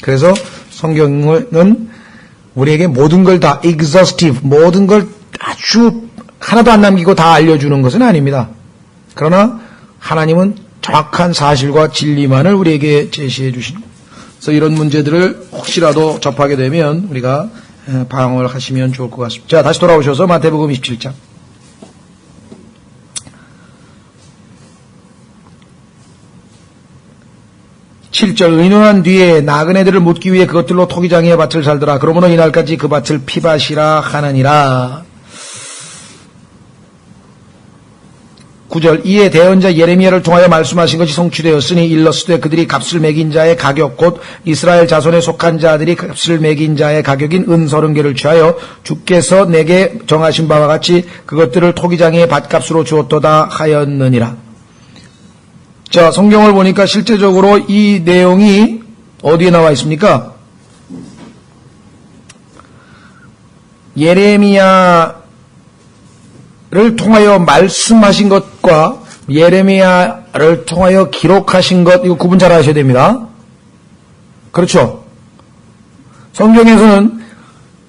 그래서 성경은 우리에게 모든 걸 다 exhaustive, 모든 걸 아주 하나도 안 남기고 다 알려주는 것은 아닙니다. 그러나 하나님은 정확한 사실과 진리만을 우리에게 제시해 주시는 거예요. 그래서 이런 문제들을 혹시라도 접하게 되면 우리가 방어를 하시면 좋을 것 같습니다. 자, 다시 돌아오셔서 마태복음 27장. 7절. 의논한 뒤에 나그네들을 묻기 위해 그것들로 토기장의 밭을 살더라. 그러므로 이날까지 그 밭을 피밭이라 하느니라. 9절. 이에 대언자 예레미야를 통하여 말씀하신 것이 성취되었으니 일러스되 그들이 값을 매긴 자의 가격 곧 이스라엘 자손에 속한 자들이 값을 매긴 자의 가격인 은 30개를 취하여 주께서 내게 정하신 바와 같이 그것들을 토기장의 밭값으로 주었도다 하였느니라. 자, 성경을 보니까 실제적으로 이 내용이 어디에 나와 있습니까? 예레미야를 통하여 말씀하신 것과 예레미야를 통하여 기록하신 것, 이거 구분 잘 하셔야 됩니다. 그렇죠? 성경에서는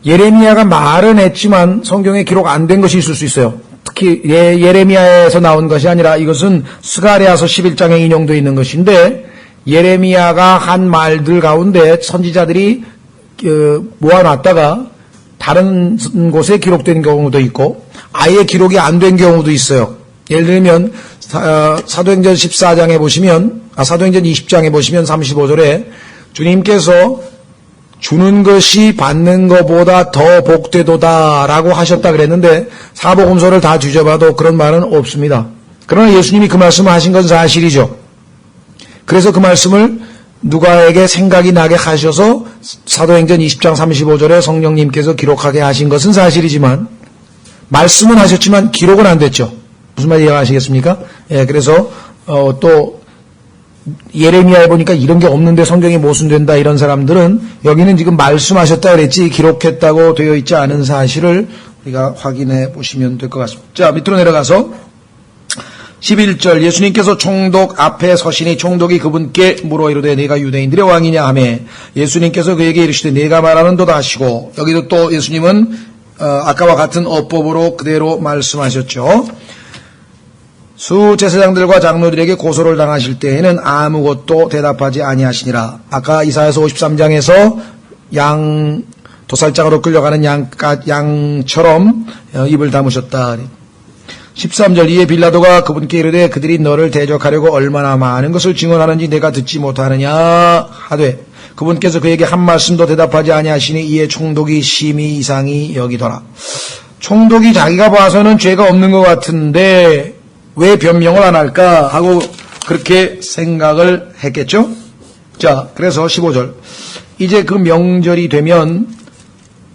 예레미야가 말은 했지만 성경에 기록 안 된 것이 있을 수 있어요. 특히 예레미야에서 나온 것이 아니라 이것은 스가랴서 11장에 인용되어 있는 것인데, 예레미야가 한 말들 가운데 선지자들이 모아놨다가 다른 곳에 기록된 경우도 있고 아예 기록이 안 된 경우도 있어요. 예를 들면 사도행전 14장에 보시면, 사도행전 20장에 보시면 35절에 주님께서 주는 것이 받는 것보다 더 복되도다라고 하셨다 그랬는데 사복음서를 다 뒤져봐도 그런 말은 없습니다. 그러나 예수님이 그 말씀을 하신 건 사실이죠. 그래서 그 말씀을 누가에게 생각이 나게 하셔서 사도행전 20장 35절에 성령님께서 기록하게 하신 것은 사실이지만 말씀은 하셨지만 기록은 안 됐죠. 무슨 말 이해하시겠습니까? 예, 그래서 또 예레미야에 보니까 이런 게 없는데 성경이 모순된다 이런 사람들은 여기는 지금 말씀하셨다 그랬지 기록했다고 되어 있지 않은 사실을 우리가 확인해 보시면 될 것 같습니다. 자, 밑으로 내려가서 11절. 예수님께서 총독 앞에 서시니 총독이 그분께 물어 이르되 네가 유대인들의 왕이냐 하매 예수님께서 그에게 이르시되 네가 말하는도다 하시고, 여기도 또 예수님은 아까와 같은 어법으로 그대로 말씀하셨죠. 수제사장들과 장로들에게 고소를 당하실 때에는 아무것도 대답하지 아니하시니라. 아까 이사야서 53장에서 도살장으로 끌려가는 양처럼 입을 다무셨다. 13절. 이에 빌라도가 그분께 이르되 그들이 너를 대적하려고 얼마나 많은 것을 증언하는지 내가 듣지 못하느냐 하되 그분께서 그에게 한 말씀도 대답하지 아니하시니 이에 총독이 심히 이상히 여기더라. 총독이 자기가 봐서는 죄가 없는 것 같은데 왜 변명을 안 할까 하고 그렇게 생각을 했겠죠. 자, 그래서 15절. 이제 그 명절이 되면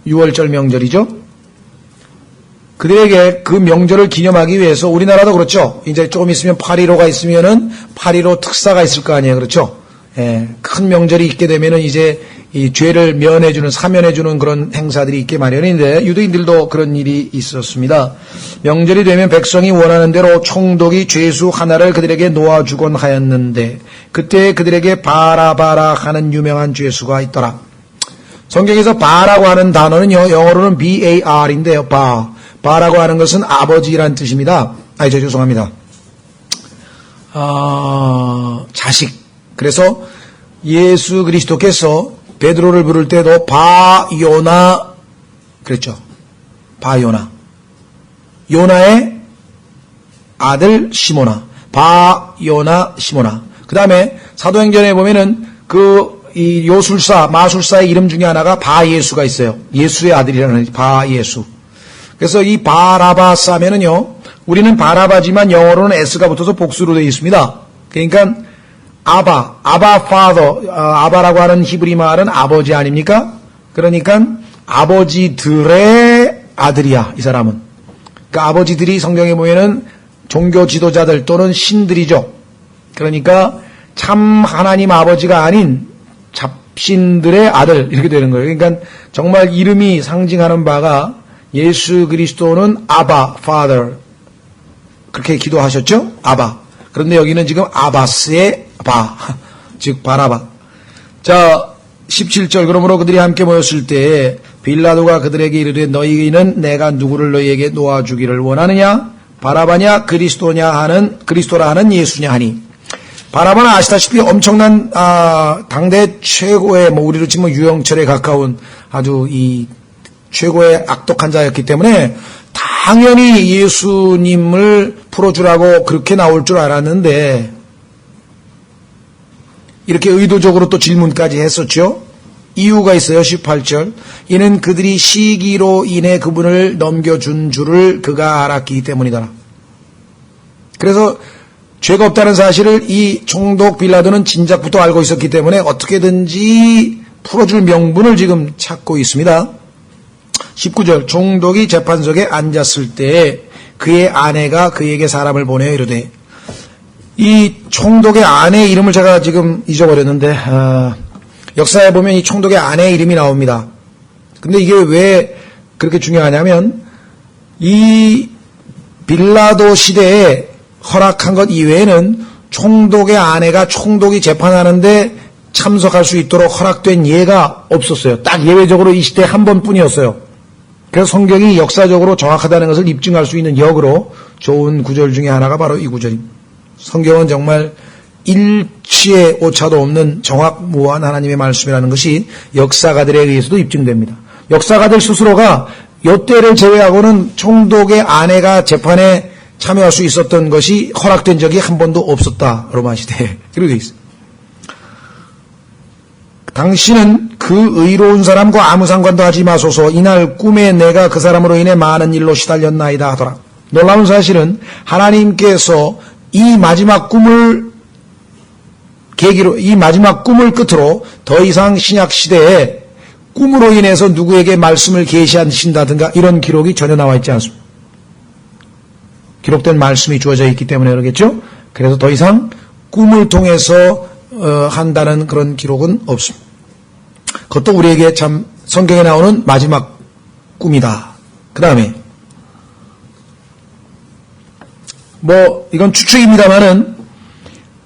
6월절 명절이죠. 그들에게 그 명절을 기념하기 위해서, 우리나라도 그렇죠. 이제 조금 있으면 8.15가 있으면은 8.15 특사가 있을 거 아니에요. 그렇죠. 예, 큰 명절이 있게 되면은 이제 이 죄를 사면해주는 그런 행사들이 있게 마련인데 유대인들도 그런 일이 있었습니다. 명절이 되면 백성이 원하는 대로 총독이 죄수 하나를 그들에게 놓아주곤 하였는데 그때 그들에게 바라바라 하는 유명한 죄수가 있더라. 성경에서 바라고 하는 단어는요, 영어로는 BAR인데요. 바라고 하는 것은 아버지란 뜻입니다. 죄송합니다. 자식. 그래서 예수 그리스도께서 베드로를 부를 때도 바요나 그랬죠. 바요나. 요나의 아들 시모나, 바요나 시모나. 그 다음에 사도행전에 보면은 이 요술사, 마술사의 이름 중에 하나가 바예수가 있어요. 예수의 아들이라는 바예수. 그래서 이 바라바스 하면은요, 우리는 바라바지만 영어로는 S가 붙어서 복수로 되어 있습니다. 그러니까 아바 파더, 아바라고 하는 히브리 말은 아버지 아닙니까? 그러니까 아버지들의 아들이야, 이 사람은. 그러니까 아버지들이 성경에 보면은 종교 지도자들 또는 신들이죠. 그러니까 참 하나님 아버지가 아닌 잡신들의 아들, 이렇게 되는 거예요. 그러니까 정말 이름이 상징하는 바가 예수 그리스도는 아바, Father. 그렇게 기도하셨죠? 아바. 그런데 여기는 지금 아바스의 바, 즉 바라바. 자, 17절. 그러므로 그들이 함께 모였을 때 빌라도가 그들에게 이르되 너희는 내가 누구를 너희에게 놓아주기를 원하느냐? 바라바냐 그리스도라 하는 예수냐 하니. 바라바는 아시다시피 엄청난 당대 최고의 우리로 치면 유영철에 가까운 아주 이 최고의 악독한 자였기 때문에 당연히 예수님을 풀어주라고 그렇게 나올 줄 알았는데 이렇게 의도적으로 또 질문까지 했었죠. 이유가 있어요. 18절. 이는 그들이 시기로 인해 그분을 넘겨준 줄을 그가 알았기 때문이다. 그래서 죄가 없다는 사실을 이 총독 빌라도는 진작부터 알고 있었기 때문에 어떻게든지 풀어줄 명분을 지금 찾고 있습니다. 19절. 총독이 재판석에 앉았을 때 그의 아내가 그에게 사람을 보내어 이르되, 이 총독의 아내 이름을 제가 지금 잊어버렸는데 역사에 보면 이 총독의 아내 이름이 나옵니다. 근데 이게 왜 그렇게 중요하냐면 이 빌라도 시대에 허락한 것 이외에는 총독의 아내가 총독이 재판하는데 참석할 수 있도록 허락된 예가 없었어요. 딱 예외적으로 이 시대에 한 번뿐이었어요. 그래서 성경이 역사적으로 정확하다는 것을 입증할 수 있는 역으로 좋은 구절 중에 하나가 바로 이 구절입니다. 성경은 정말 일치의 오차도 없는 정확무한 하나님의 말씀이라는 것이 역사가들에 의해서도 입증됩니다. 역사가들 스스로가 이때를 제외하고는 총독의 아내가 재판에 참여할 수 있었던 것이 허락된 적이 한 번도 없었다. 로마 시대에. 그렇게 되어 있습니다. 당신은 그 의로운 사람과 아무 상관도 하지 마소서. 이날 꿈에 내가 그 사람으로 인해 많은 일로 시달렸나이다 하더라. 놀라운 사실은 하나님께서 이 마지막 꿈을 계기로, 이 마지막 꿈을 끝으로 더 이상 신약 시대에 꿈으로 인해서 누구에게 말씀을 계시하신다든가 이런 기록이 전혀 나와 있지 않습니다. 기록된 말씀이 주어져 있기 때문에 그러겠죠. 그래서 더 이상 꿈을 통해서 한다는 그런 기록은 없습니다. 그것도 우리에게 참 성경에 나오는 마지막 꿈이다. 그 다음에 이건 추측입니다만은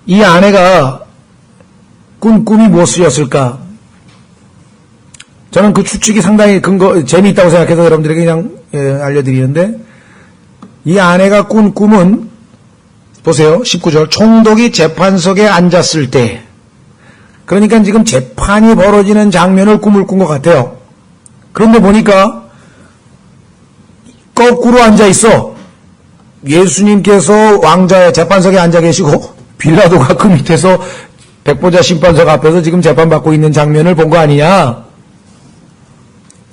이 아내가 꾼 꿈이 무엇이었을까? 저는 그 추측이 상당히 재미있다고 생각해서 여러분들에게 그냥 알려드리는데, 이 아내가 꾼 꿈은 보세요. 19절. 총독이 재판석에 앉았을 때, 그러니까 지금 재판이 벌어지는 장면을 꿈을 꾼 것 같아요. 그런데 보니까 거꾸로 앉아 있어. 예수님께서 왕자의 재판석에 앉아 계시고 빌라도가 그 밑에서 백보자 심판석 앞에서 지금 재판받고 있는 장면을 본 거 아니냐?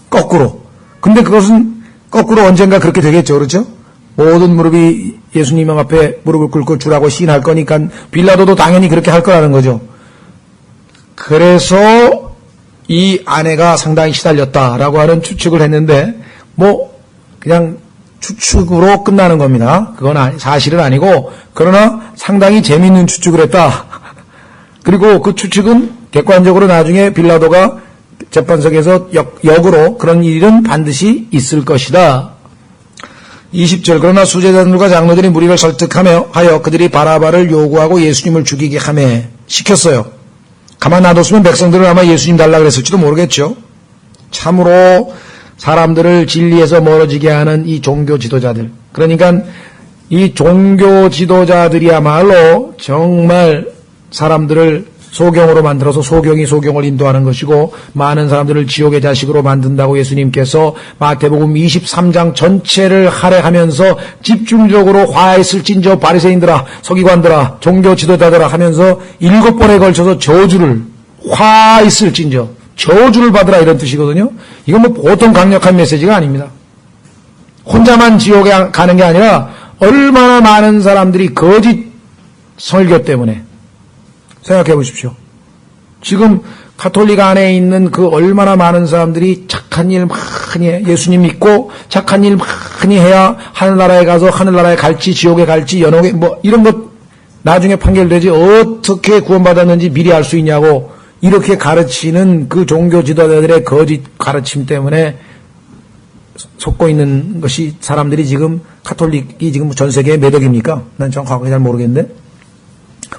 거꾸로. 근데 그것은 거꾸로 언젠가 그렇게 되겠죠. 그렇죠? 모든 무릎이 예수님 앞에 무릎을 꿇고 주라고 시인할 거니까 빌라도도 당연히 그렇게 할 거라는 거죠. 그래서 이 아내가 상당히 시달렸다라고 하는 추측을 했는데 그냥 추측으로 끝나는 겁니다. 그건 사실은 아니고, 그러나 상당히 재미있는 추측을 했다. 그리고 그 추측은 객관적으로 나중에 빌라도가 재판석에서 역으로 그런 일은 반드시 있을 것이다. 20절. 그러나 수제자들과 장로들이 무리를 설득하며 하여 그들이 바라바를 요구하고 예수님을 죽이게 하며 시켰어요. 가만 놔뒀으면 백성들은 아마 예수님 달라 그랬을지도 모르겠죠. 참으로 사람들을 진리에서 멀어지게 하는 이 종교 지도자들. 그러니까 이 종교 지도자들이야말로 정말 사람들을 소경으로 만들어서 소경이 소경을 인도하는 것이고 많은 사람들을 지옥의 자식으로 만든다고 예수님께서 마태복음 23장 전체를 할애하면서 집중적으로 화했을진저 바리새인들아 서기관들아 종교 지도자들아 하면서 7번에 걸쳐서 저주를 화있을진저 저주를 받으라 이런 뜻이거든요. 이건 뭐 보통 강력한 메시지가 아닙니다. 혼자만 지옥에 가는 게 아니라 얼마나 많은 사람들이 거짓 설교 때문에 생각해 보십시오. 지금 가톨릭 안에 있는 그 얼마나 많은 사람들이 착한 일 많이 해. 예수님 믿고 착한 일 많이 해야 하늘나라에 가서 하늘나라에 갈지 지옥에 갈지 연옥에 뭐 이런 것 나중에 판결되지 어떻게 구원받았는지 미리 알 수 있냐고 이렇게 가르치는 그 종교 지도자들의 거짓 가르침 때문에 속고 있는 것이 사람들이 지금 가톨릭이 지금 전 세계에 몇 억입니까? 난 정확하게 잘 모르겠는데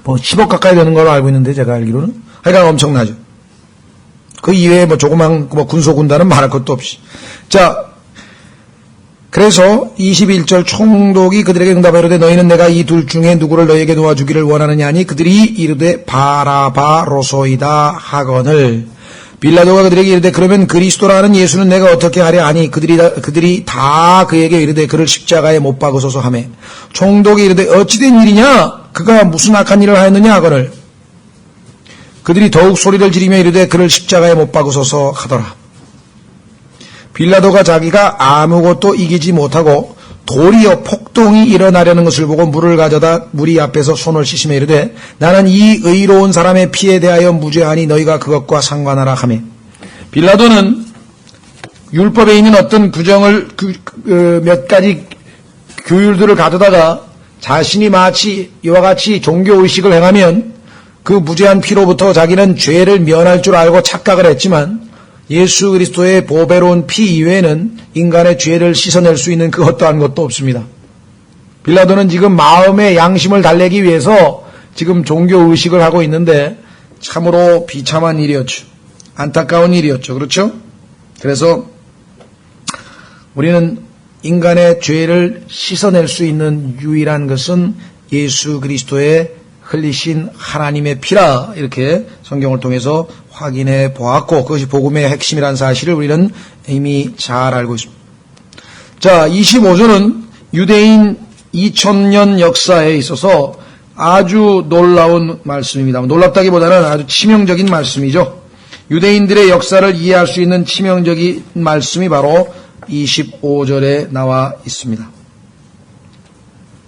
뭐 10억 가까이 되는 걸로 알고 있는데 제가 알기로는 하여간 엄청나죠. 그 이외에 뭐 조그만 뭐 군소군단은 말할 것도 없이. 자, 그래서 21절 총독이 그들에게 응답하여되 너희는 내가 이 둘 중에 누구를 너희에게 도와주기를 원하느냐 하니 그들이 이르되 바라바로소이다 하거늘 빌라도가 그들에게 이르되 그러면 그리스도라는 예수는 내가 어떻게 하랴 하니 그들이 다 그에게 이르되 그를 십자가에 못 박으소서 하매 총독이 이르되 어찌된 일이냐 그가 무슨 악한 일을 하였느냐 하거늘 그들이 더욱 소리를 지르며 이르되 그를 십자가에 못 박으소서 하더라. 빌라도가 자기가 아무것도 이기지 못하고 도리어 폭동이 일어나려는 것을 보고 물을 가져다 무리 앞에서 손을 씻으며 이르되 나는 이 의로운 사람의 피에 대하여 무죄하니 너희가 그것과 상관하라 하매 빌라도는 율법에 있는 어떤 규정을 몇 가지 규율들을 가져다가 자신이 마치 이와 같이 종교의식을 행하면 그 무죄한 피로부터 자기는 죄를 면할 줄 알고 착각을 했지만 예수 그리스도의 보배로운 피 이외에는 인간의 죄를 씻어낼 수 있는 그 어떠한 것도 없습니다. 빌라도는 지금 마음의 양심을 달래기 위해서 지금 종교의식을 하고 있는데 참으로 비참한 일이었죠. 안타까운 일이었죠. 그렇죠? 그래서 우리는 인간의 죄를 씻어낼 수 있는 유일한 것은 예수 그리스도의 흘리신 하나님의 피라 이렇게 성경을 통해서 확인해 보았고 그것이 복음의 핵심이라는 사실을 우리는 이미 잘 알고 있습니다. 자, 25절은 유대인 2000년 역사에 있어서 아주 놀라운 말씀입니다. 놀랍다기보다는 아주 치명적인 말씀이죠. 유대인들의 역사를 이해할 수 있는 치명적인 말씀이 바로 25절에 나와 있습니다.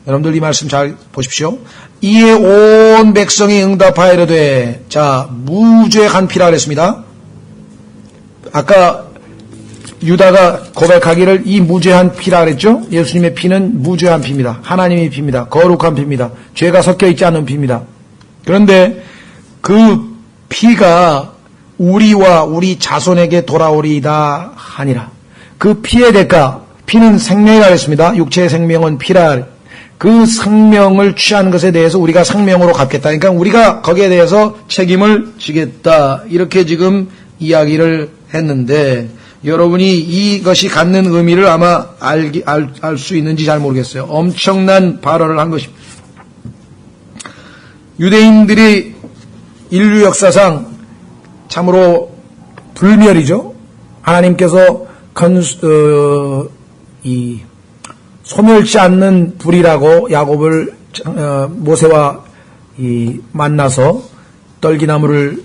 여러분들 이 말씀 잘 보십시오. 이에 온 백성이 응답하여되 자 무죄한 피라 그랬습니다. 아까 유다가 고백하기를 이 무죄한 피라 그랬죠. 예수님의 피는 무죄한 피입니다. 하나님의 피입니다. 거룩한 피입니다. 죄가 섞여 있지 않은 피입니다. 그런데 그 피가 우리와 우리 자손에게 돌아오리이다 하니라. 그 피의 대가 피는 생명이라 그랬습니다. 육체의 생명은 피라. 그 생명을 취한 것에 대해서 우리가 생명으로 갚겠다. 그러니까 우리가 거기에 대해서 책임을 지겠다. 이렇게 지금 이야기를 했는데 여러분이 이것이 갖는 의미를 아마 알 수 있는지 잘 모르겠어요. 엄청난 발언을 한 것입니다. 유대인들이 인류 역사상 참으로 불멸이죠. 하나님께서 소멸치 않는 불이라고 야곱을 모세와 만나서 떨기나무를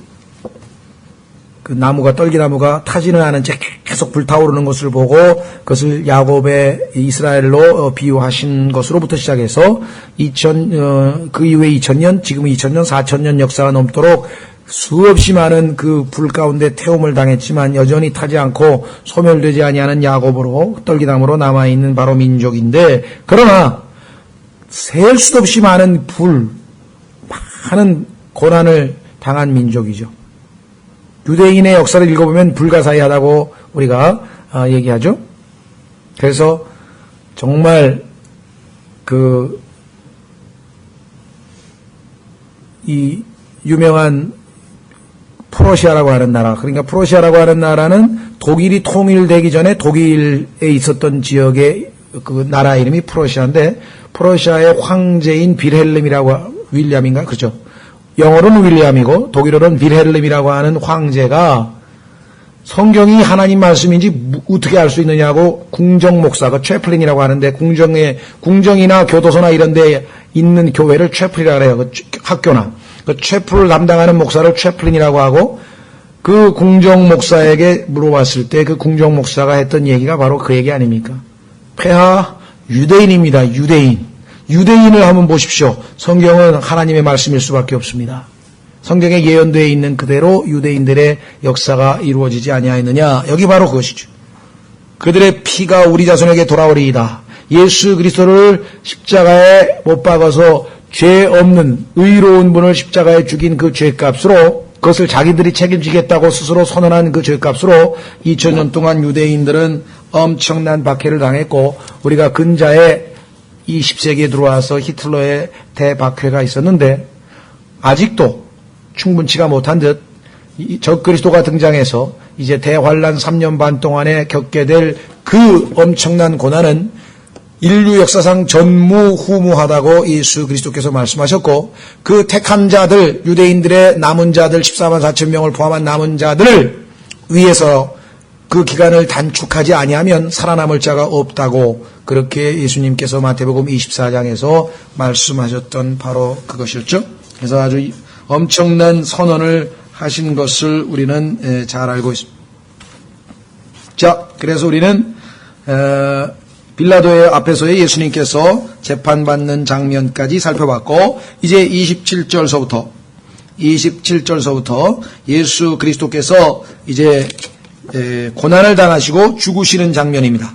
그 나무가 떨기나무가 타지는 않은 채 계속 불타오르는 것을 보고 그것을 야곱의 이스라엘로 비유하신 것으로부터 시작해서 그 이후에 2000년, 지금 2000년, 4000년 역사가 넘도록 수없이 많은 그 불 가운데 태움을 당했지만 여전히 타지 않고 소멸되지 아니하는 야곱으로 떨기나무로 남아있는 바로 민족인데 그러나 셀 수도 없이 많은 많은 고난을 당한 민족이죠. 유대인의 역사를 읽어보면 불가사의하다고 우리가 얘기하죠. 그래서 정말 이 유명한 프로시아라고 하는 나라, 그러니까 프로시아라고 하는 나라는 독일이 통일되기 전에 독일에 있었던 지역의 그 나라 이름이 프로시아인데 프로시아의 황제인 윌리엄인가 그렇죠. 영어로는 윌리엄이고 독일어는 빌헬름이라고 하는 황제가 성경이 하나님 말씀인지 어떻게 알 수 있느냐고 궁정 목사가 채플린이라고 하는데 궁정이나 교도소나 이런 데 있는 교회를 채플이라고 해요. 그 학교나. 그 채플을 담당하는 목사를 채플린이라고 하고 그 궁정 목사에게 물어봤을 때 그 궁정 목사가 했던 얘기가 바로 그 얘기 아닙니까? 폐하 유대인입니다. 유대인을 한번 보십시오. 성경은 하나님의 말씀일 수밖에 없습니다. 성경에 예언되어 있는 그대로 유대인들의 역사가 이루어지지 아니하였느냐. 여기 바로 그것이죠. 그들의 피가 우리 자손에게 돌아오리이다. 예수 그리스도를 십자가에 못 박아서 죄 없는 의로운 분을 십자가에 죽인 그 죄값으로 그것을 자기들이 책임지겠다고 스스로 선언한 그 죄값으로 2000년 동안 유대인들은 엄청난 박해를 당했고 우리가 근자에 20세기에 들어와서 히틀러의 대박해가 있었는데 아직도 충분치가 못한 듯 적그리스도가 등장해서 이제 대환란 3년 반 동안에 겪게 될 그 엄청난 고난은 인류 역사상 전무후무하다고 예수 그리스도께서 말씀하셨고 그 택한 자들 유대인들의 남은 자들 14만 4천 명을 포함한 남은 자들을 위해서 그 기간을 단축하지 아니하면 살아남을 자가 없다고 그렇게 예수님께서 마태복음 24장에서 말씀하셨던 바로 그것이었죠. 그래서 아주 엄청난 선언을 하신 것을 우리는 잘 알고 있습니다. 자, 그래서 우리는 빌라도의 앞에서의 예수님께서 재판받는 장면까지 살펴봤고 이제 27절서부터 예수 그리스도께서 이제 고난을 당하시고 죽으시는 장면입니다.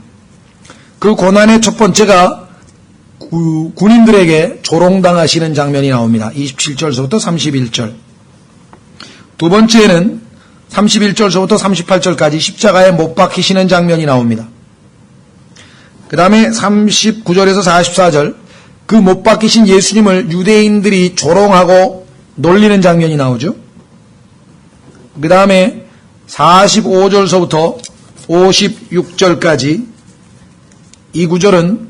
그 고난의 첫 번째가 군인들에게 조롱당하시는 장면이 나옵니다. 27절서부터 31절. 두 번째는 31절서부터 38절까지 십자가에 못 박히시는 장면이 나옵니다. 그 다음에 39절에서 44절 그 못 박히신 예수님을 유대인들이 조롱하고 놀리는 장면이 나오죠. 그 다음에 45절서부터 56절까지 이 구절은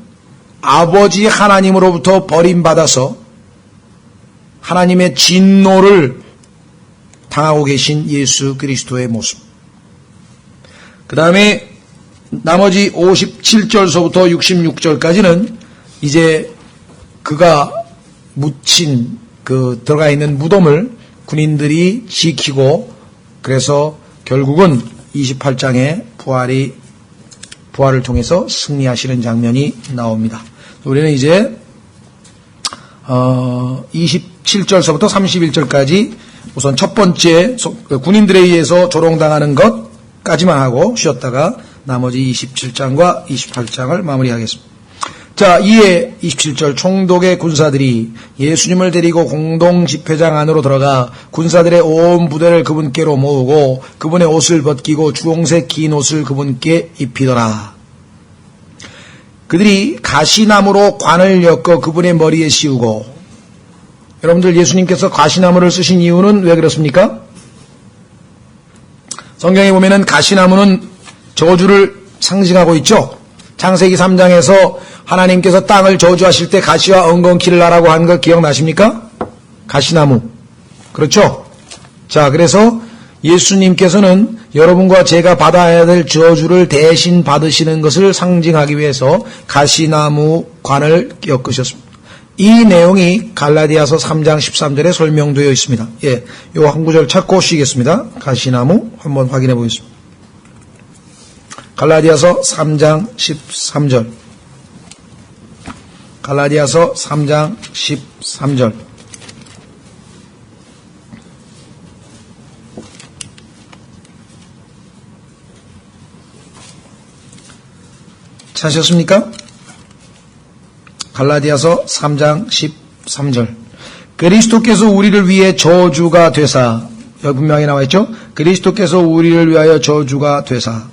아버지 하나님으로부터 버림받아서 하나님의 진노를 당하고 계신 예수 그리스도의 모습. 그 다음에 나머지 57절서부터 66절까지는 이제 그가 묻힌 그 들어가 있는 무덤을 군인들이 지키고 그래서 결국은 28장에 부활을 통해서 승리하시는 장면이 나옵니다. 우리는 이제 27절서부터 31절까지 우선 첫 번째 군인들에 의해서 조롱당하는 것까지만 하고 쉬었다가 나머지 27장과 28장을 마무리하겠습니다. 자, 이에 27절 총독의 군사들이 예수님을 데리고 공동집회장 안으로 들어가 군사들의 온 부대를 그분께로 모으고 그분의 옷을 벗기고 주홍색 긴 옷을 그분께 입히더라. 그들이 가시나무로 관을 엮어 그분의 머리에 씌우고, 여러분들 예수님께서 가시나무를 쓰신 이유는 왜 그렇습니까? 성경에 보면은 가시나무는 저주를 상징하고 있죠. 창세기 3장에서 하나님께서 땅을 저주하실 때 가시와 엉겅퀴를 나라고 한 거 기억나십니까? 가시나무. 그렇죠? 자, 그래서 예수님께서는 여러분과 제가 받아야 될 저주를 대신 받으시는 것을 상징하기 위해서 가시나무 관을 엮으셨습니다. 이 내용이 갈라디아서 3장 13절에 설명되어 있습니다. 예, 요 한 구절 찾고 쉬겠습니다. 가시나무 한번 확인해 보겠습니다. 갈라디아서 3장 13절. 갈라디아서 3장 13절. 찾으셨습니까? 갈라디아서 3장 13절. 그리스도께서 우리를 위해 저주가 되사, 여기 분명히 나와 있죠? 그리스도께서 우리를 위하여 저주가 되사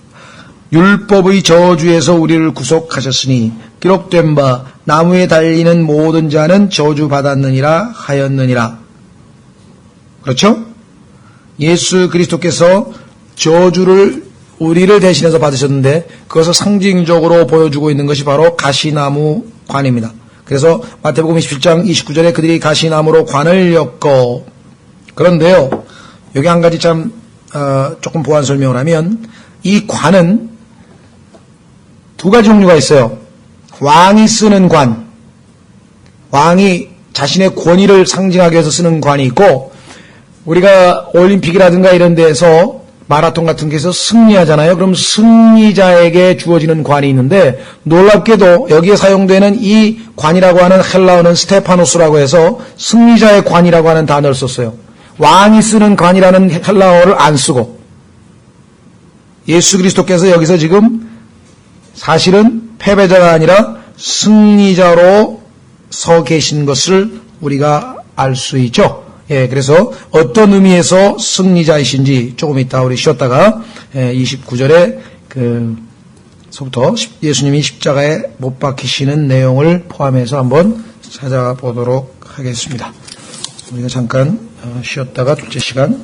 율법의 저주에서 우리를 구속하셨으니 기록된 바 나무에 달리는 모든 자는 저주받았느니라 하였느니라. 그렇죠? 예수 그리스도께서 저주를 우리를 대신해서 받으셨는데 그것을 상징적으로 보여주고 있는 것이 바로 가시나무 관입니다. 그래서 마태복음 27장 29절에 그들이 가시나무로 관을 엮어 그런데요, 여기 한 가지 조금 보완 설명을 하면, 이 관은 두 가지 종류가 있어요. 왕이 쓰는 관, 왕이 자신의 권위를 상징하기 위해서 쓰는 관이 있고, 우리가 올림픽이라든가 이런 데에서 마라톤 같은 데서 승리하잖아요. 그럼 승리자에게 주어지는 관이 있는데, 놀랍게도 여기에 사용되는 이 관이라고 하는 헬라어는 스테파노스라고 해서 승리자의 관이라고 하는 단어를 썼어요. 왕이 쓰는 관이라는 헬라어를 안 쓰고, 예수 그리스도께서 여기서 지금 사실은 패배자가 아니라 승리자로 서 계신 것을 우리가 알 수 있죠. 예, 그래서 어떤 의미에서 승리자이신지 조금 이따 우리 쉬었다가 29절에 서부터 예수님이 십자가에 못 박히시는 내용을 포함해서 한번 찾아보도록 하겠습니다. 우리가 잠깐 쉬었다가 둘째 시간